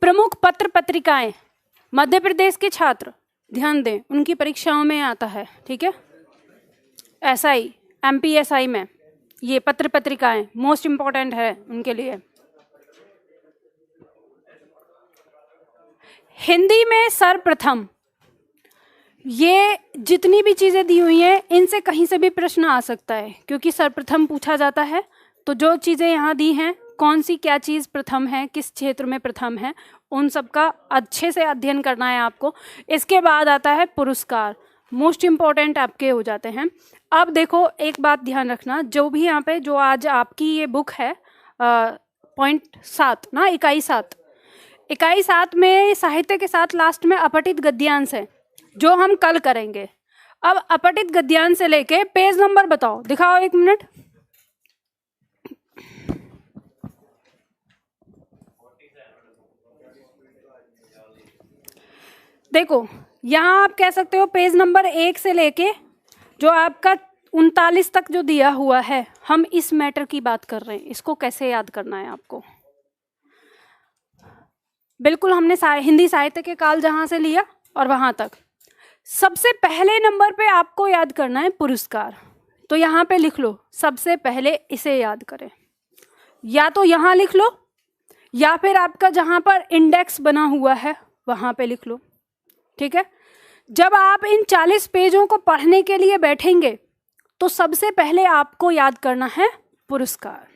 प्रमुख पत्र पत्रिकाएं, मध्य प्रदेश के छात्र ध्यान दें, उनकी परीक्षाओं में आता है, ठीक है, एसआई एमपीएसआई में ये पत्र पत्रिकाएं मोस्ट इंपॉर्टेंट है उनके लिए। हिंदी में सर्वप्रथम, ये जितनी भी चीजें दी हुई हैं इनसे कहीं से भी प्रश्न आ सकता है, क्योंकि सर्वप्रथम पूछा जाता है। तो जो चीजें यहाँ दी हैं, कौन सी क्या चीज प्रथम है, किस क्षेत्र में प्रथम है, उन सब का अच्छे से अध्ययन करना है आपको। इसके बाद आता है पुरस्कार, मोस्ट इम्पॉर्टेंट आपके हो जाते हैं। अब देखो एक बात ध्यान रखना, जो भी यहाँ पे जो आज आपकी ये बुक है पॉइंट 7 ना, इकाई 7 में साहित्य के साथ लास्ट में अपठित गद्यांश है जो हम कल करेंगे। अब अपठित गद्यांश से लेके पेज नंबर बताओ, दिखाओ 1 मिनट। देखो यहाँ आप कह सकते हो पेज नंबर 1 से लेके जो आपका 39 तक जो दिया हुआ है, हम इस मैटर की बात कर रहे हैं, इसको कैसे याद करना है आपको। बिल्कुल हमने हिंदी साहित्य के काल जहां से लिया और वहां तक। सबसे पहले नंबर पे आपको याद करना है पुरस्कार, तो यहाँ पे लिख लो, सबसे पहले इसे याद करें, या तो यहाँ लिख लो या फिर आपका जहां पर इंडेक्स बना हुआ है वहां पे लिख लो, ठीक है। जब आप इन 40 पेजों को पढ़ने के लिए बैठेंगे तो सबसे पहले आपको याद करना है पुरस्कार।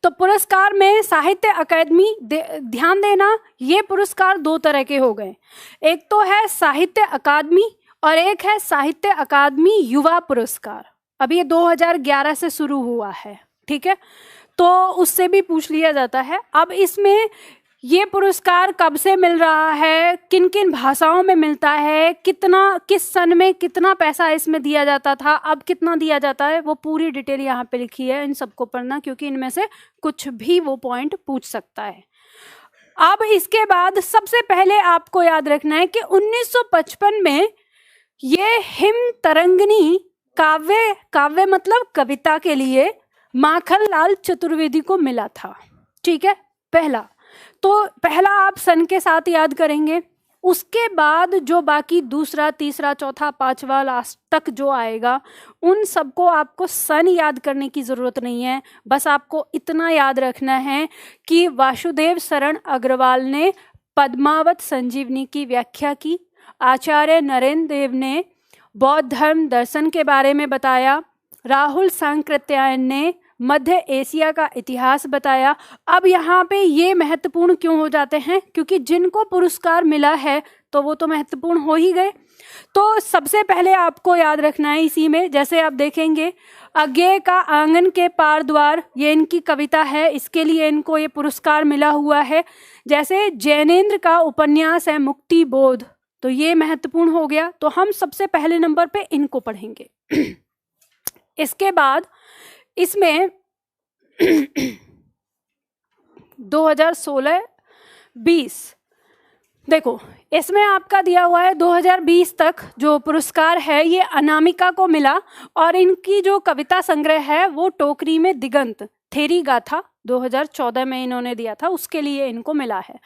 तो पुरस्कार में साहित्य अकादमी, ध्यान देना, ये पुरस्कार 2 तरह के हो गए, एक तो है साहित्य अकादमी और एक है साहित्य अकादमी युवा पुरस्कार। अब ये 2011 से शुरू हुआ है, ठीक है, तो उससे भी पूछ लिया जाता है। अब इसमें ये पुरस्कार कब से मिल रहा है, किन किन भाषाओं में मिलता है, कितना, किस सन में कितना पैसा इसमें दिया जाता था, अब कितना दिया जाता है, वो पूरी डिटेल यहाँ पे लिखी है। इन सबको पढ़ना, क्योंकि इनमें से कुछ भी वो पॉइंट पूछ सकता है। अब इसके बाद सबसे पहले आपको याद रखना है कि 1955 में ये हिम तरंगिणी काव्य मतलब कविता के लिए माखनलाल चतुर्वेदी को मिला था, ठीक है, पहला। तो पहला आप सन के साथ याद करेंगे, उसके बाद जो बाकी दूसरा, तीसरा, चौथा, पांचवा लास्ट तक जो आएगा, उन सबको आपको सन याद करने की जरूरत नहीं है। बस आपको इतना याद रखना है कि वासुदेव शरण अग्रवाल ने पद्मावत संजीवनी की व्याख्या की, आचार्य नरेंद्र देव ने बौद्ध धर्म दर्शन के बारे में बताया, राहुल सांकृत्यायन ने मध्य एशिया का इतिहास बताया। अब यहाँ पे ये महत्वपूर्ण क्यों हो जाते हैं, क्योंकि जिनको पुरस्कार मिला है तो वो तो महत्वपूर्ण हो ही गए। तो सबसे पहले आपको याद रखना है इसी में, जैसे आप देखेंगे, अज्ञेय का आंगन के पार द्वार, ये इनकी कविता है, इसके लिए इनको ये पुरस्कार मिला हुआ है। जैसे जैनेन्द्र का उपन्यास है मुक्ति बोध, तो ये महत्वपूर्ण हो गया। तो हम सबसे पहले नंबर पे इनको पढ़ेंगे। इसके बाद इसमें 2016-20 देखो, इसमें आपका दिया हुआ है 2020 तक जो पुरस्कार है ये अनामिका को मिला, और इनकी जो कविता संग्रह है वो टोकरी में दिगंत थेरी गाथा 2014 में इन्होंने दिया था, उसके लिए इनको मिला है।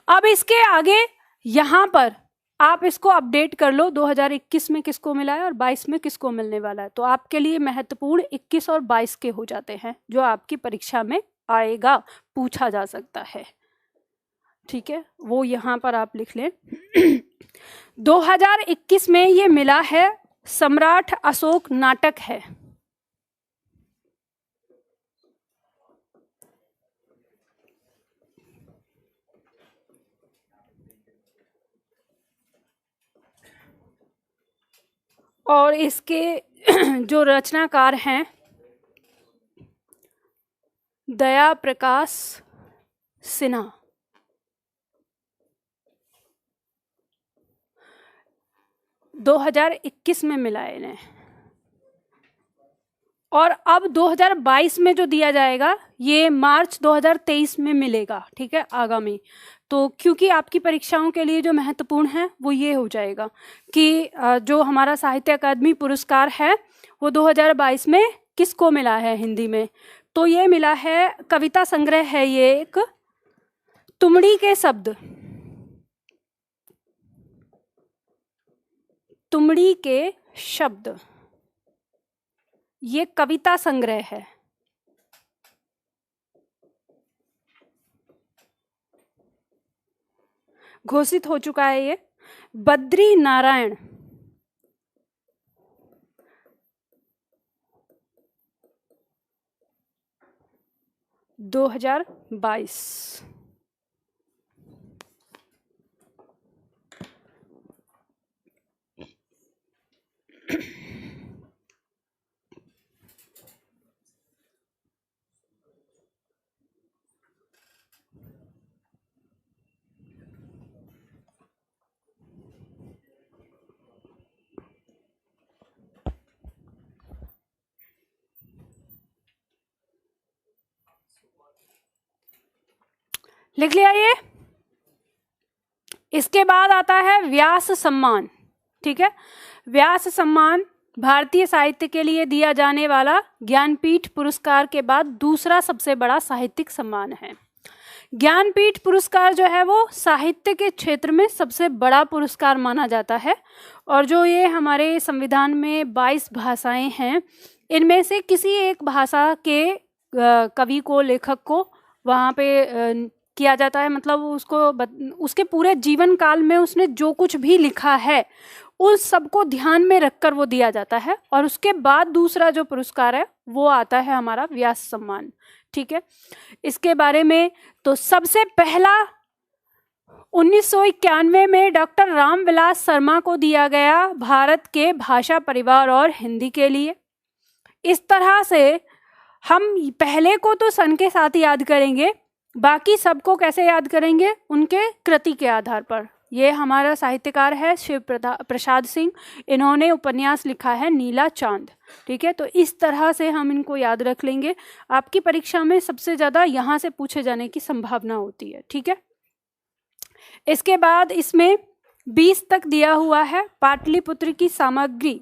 अब इसके आगे यहाँ पर आप इसको अपडेट कर लो 2021 में किसको मिला है और 22 में किसको मिलने वाला है, तो आपके लिए महत्वपूर्ण 21 और 22 के हो जाते हैं जो आपकी परीक्षा में आएगा, पूछा जा सकता है। ठीक है, वो यहाँ पर आप लिख लें। 2021 में ये मिला है सम्राट अशोक नाटक है। और इसके जो रचनाकार हैं दया प्रकाश सिन्हा। दो 2021 में मिला है इन्हें, और अब 2022 में जो दिया जाएगा ये मार्च 2023 में मिलेगा। ठीक है, आगामी। तो क्योंकि आपकी परीक्षाओं के लिए जो महत्वपूर्ण है वो ये हो जाएगा कि जो हमारा साहित्य अकादमी पुरस्कार है वो 2022 में किसको मिला है हिंदी में, तो ये मिला है, कविता संग्रह है ये एक, तुमड़ी के शब्द। तुमड़ी के शब्द ये कविता संग्रह है। घोषित हो चुका है ये। बद्री नारायण, दो 2022। लिख लिया ये। इसके बाद आता है व्यास सम्मान। ठीक है, व्यास सम्मान भारतीय साहित्य के लिए दिया जाने वाला ज्ञानपीठ पुरस्कार के बाद दूसरा सबसे बड़ा साहित्यिक सम्मान है। ज्ञानपीठ पुरस्कार जो है वो साहित्य के क्षेत्र में सबसे बड़ा पुरस्कार माना जाता है, और जो ये हमारे संविधान में 22 भाषाएं हैं, इनमें से किसी एक भाषा के कवि को, लेखक को वहाँ पे किया जाता है, मतलब उसको उसके पूरे जीवन काल में उसने जो कुछ भी लिखा है उस सबको ध्यान में रखकर वो दिया जाता है, और उसके बाद दूसरा जो पुरस्कार है वो आता है हमारा व्यास सम्मान। ठीक है, इसके बारे में तो सबसे पहला 1991 में डॉक्टर रामविलास शर्मा को दिया गया भारत के भाषा परिवार और हिंदी के लिए। इस तरह से हम पहले को तो सन के साथ याद करेंगे, बाकी सबको कैसे याद करेंगे, उनके कृति के आधार पर। ये हमारा साहित्यकार है शिव प्रसाद सिंह, इन्होंने उपन्यास लिखा है नीला चांद। ठीक है, तो इस तरह से हम इनको याद रख लेंगे। आपकी परीक्षा में सबसे ज़्यादा यहाँ से पूछे जाने की संभावना होती है। ठीक है, इसके बाद इसमें 20 तक दिया हुआ है पाटलिपुत्र की सामग्री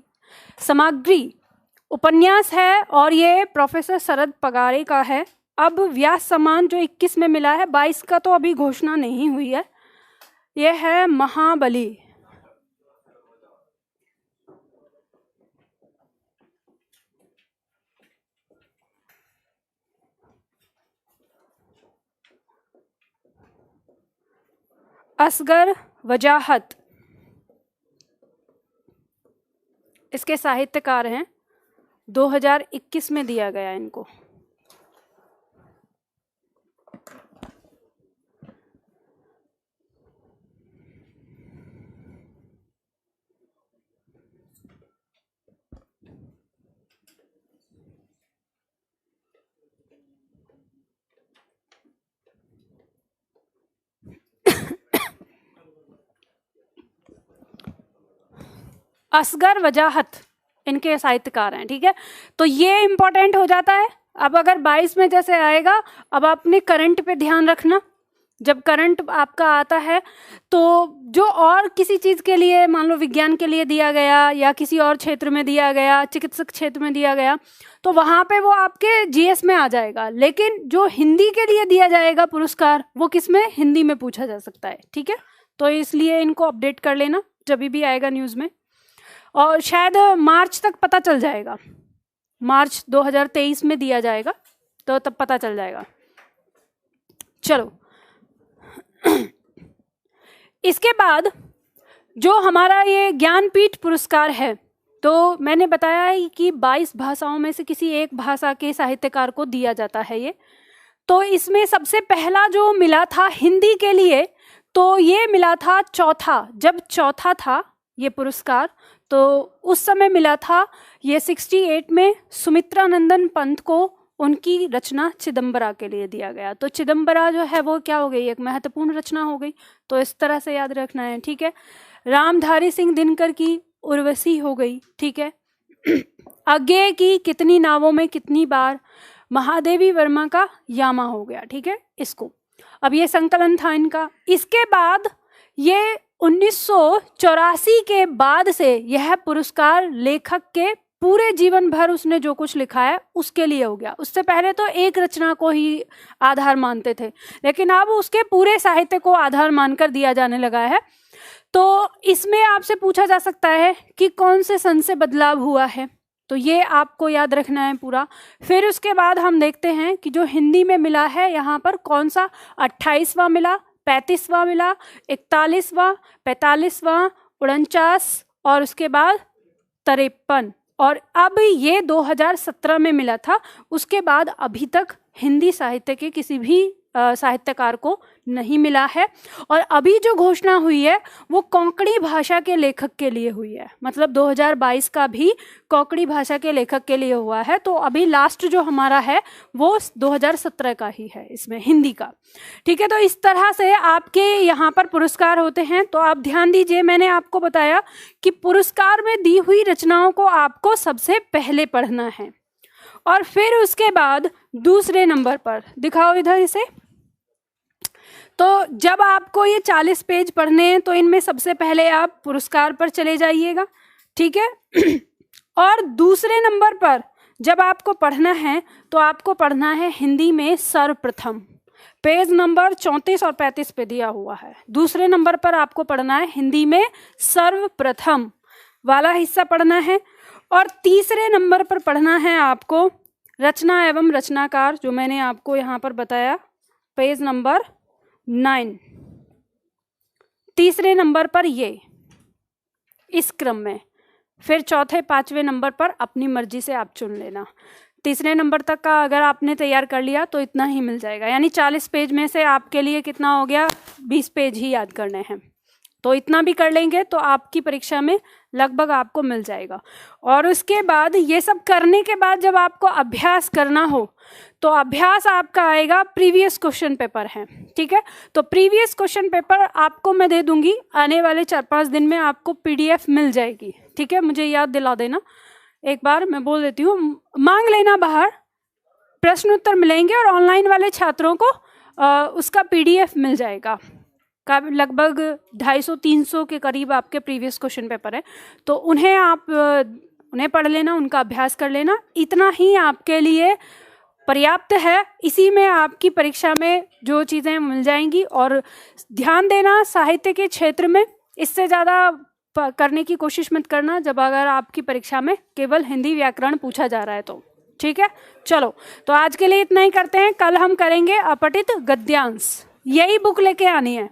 उपन्यास है, और ये प्रोफेसर शरद पगारे का है। अब व्यास सम्मान जो 21 में मिला है, 22 का तो अभी घोषणा नहीं हुई है, यह है महाबली। असगर वजाहत इसके साहित्यकार हैं, 2021 में दिया गया इनको। असगर वजाहत इनके साहित्यकार हैं। ठीक है, तो ये इंपॉर्टेंट हो जाता है। अब अगर 22 में जैसे आएगा, अब आपने करंट पे ध्यान रखना। जब करंट आपका आता है तो जो और किसी चीज़ के लिए, मान लो विज्ञान के लिए दिया गया या किसी और क्षेत्र में दिया गया, चिकित्सक क्षेत्र में दिया गया, तो वहाँ पे वो आपके जीएस में आ जाएगा। लेकिन जो हिंदी के लिए दिया जाएगा पुरस्कार, वो किस में, हिंदी में पूछा जा सकता है। ठीक है, तो इसलिए इनको अपडेट कर लेना जब भी आएगा न्यूज़ में, और शायद मार्च तक पता चल जाएगा, मार्च 2023 में दिया जाएगा तो तब पता चल जाएगा। चलो इसके बाद जो हमारा ये ज्ञानपीठ पुरस्कार है, तो मैंने बताया है कि 22 भाषाओं में से किसी एक भाषा के साहित्यकार को दिया जाता है ये। तो इसमें सबसे पहला जो मिला था हिंदी के लिए, तो ये मिला था जब चौथा था ये पुरस्कार, तो उस समय मिला था ये 68 में सुमित्रानंदन पंत को, उनकी रचना चिदम्बरा के लिए दिया गया। तो चिदम्बरा जो है वो क्या हो गई, एक महत्वपूर्ण रचना हो गई, तो इस तरह से याद रखना है, ठीक है। रामधारी सिंह दिनकर की उर्वशी हो गई, ठीक है। अज्ञेय की कितनी नावों में कितनी बार, महादेवी वर्मा का यामा हो गया, ठीक है। इसको अब ये संकलन था इनका। इसके बाद ये 1984 के बाद से यह पुरस्कार लेखक के पूरे जीवन भर उसने जो कुछ लिखा है उसके लिए हो गया। उससे पहले तो एक रचना को ही आधार मानते थे, लेकिन अब उसके पूरे साहित्य को आधार मानकर दिया जाने लगा है। तो इसमें आपसे पूछा जा सकता है कि कौन से सन से बदलाव हुआ है, तो ये आपको याद रखना है पूरा। फिर उसके बाद हम देखते हैं कि जो हिंदी में मिला है यहाँ पर कौन सा, 28वां मिला, 35वां मिला, 41वां, 45वां, 49 और उसके बाद 53, और अब ये 2017 में मिला था। उसके बाद अभी तक हिंदी साहित्य के किसी भी साहित्यकार को नहीं मिला है। और अभी जो घोषणा हुई है वो कोंकणी भाषा के लेखक के लिए हुई है, मतलब 2022 का भी कोंकणी भाषा के लेखक के लिए हुआ है। तो अभी लास्ट जो हमारा है वो 2017 का ही है इसमें हिंदी का, ठीक है। तो इस तरह से आपके यहाँ पर पुरस्कार होते हैं। तो आप ध्यान दीजिए, मैंने आपको बताया कि पुरस्कार में दी हुई रचनाओं को आपको सबसे पहले पढ़ना है, और फिर उसके बाद दूसरे नंबर पर दिखाओ इधर इसे। तो जब आपको ये 40 पेज पढ़ने हैं तो इनमें सबसे पहले आप पुरस्कार पर चले जाइएगा, ठीक है। और दूसरे नंबर पर जब आपको पढ़ना है तो आपको पढ़ना है हिंदी में सर्वप्रथम, पेज नंबर 34 और 35 पे दिया हुआ है। दूसरे नंबर पर आपको पढ़ना है हिंदी में सर्वप्रथम वाला हिस्सा पढ़ना है। और तीसरे नंबर पर पढ़ना है आपको रचना एवं रचनाकार, जो मैंने आपको यहाँ पर बताया, पेज नंबर 9। तीसरे नंबर पर ये, इस क्रम में। फिर चौथे 5वें नंबर पर अपनी मर्जी से आप चुन लेना। तीसरे नंबर तक का अगर आपने तैयार कर लिया तो इतना ही मिल जाएगा, यानी 40 पेज में से आपके लिए कितना हो गया, 20 पेज ही याद करने हैं। तो इतना भी कर लेंगे तो आपकी परीक्षा में लगभग आपको मिल जाएगा। और उसके बाद ये सब करने के बाद जब आपको अभ्यास करना हो तो अभ्यास आपका आएगा प्रीवियस क्वेश्चन पेपर है, ठीक है। तो प्रीवियस क्वेश्चन पेपर आपको मैं दे दूंगी, आने वाले 4-5 दिन में आपको PDF मिल जाएगी, ठीक है। मुझे याद दिला देना, एक बार मैं बोल देती हूँ, मांग लेना बाहर, प्रश्न उत्तर मिलेंगे और ऑनलाइन वाले छात्रों को उसका PDF मिल जाएगा का लगभग 250-300 के करीब आपके प्रीवियस क्वेश्चन पेपर है। तो उन्हें पढ़ लेना, उनका अभ्यास कर लेना, इतना ही आपके लिए पर्याप्त है। इसी में आपकी परीक्षा में जो चीज़ें मिल जाएंगी। और ध्यान देना साहित्य के क्षेत्र में इससे ज़्यादा करने की कोशिश मत करना जब अगर आपकी परीक्षा में केवल हिंदी व्याकरण पूछा जा रहा है तो, ठीक है। चलो, तो आज के लिए इतना ही करते हैं, कल हम करेंगे अपठित गद्यांश, यही बुक लेके आनी है।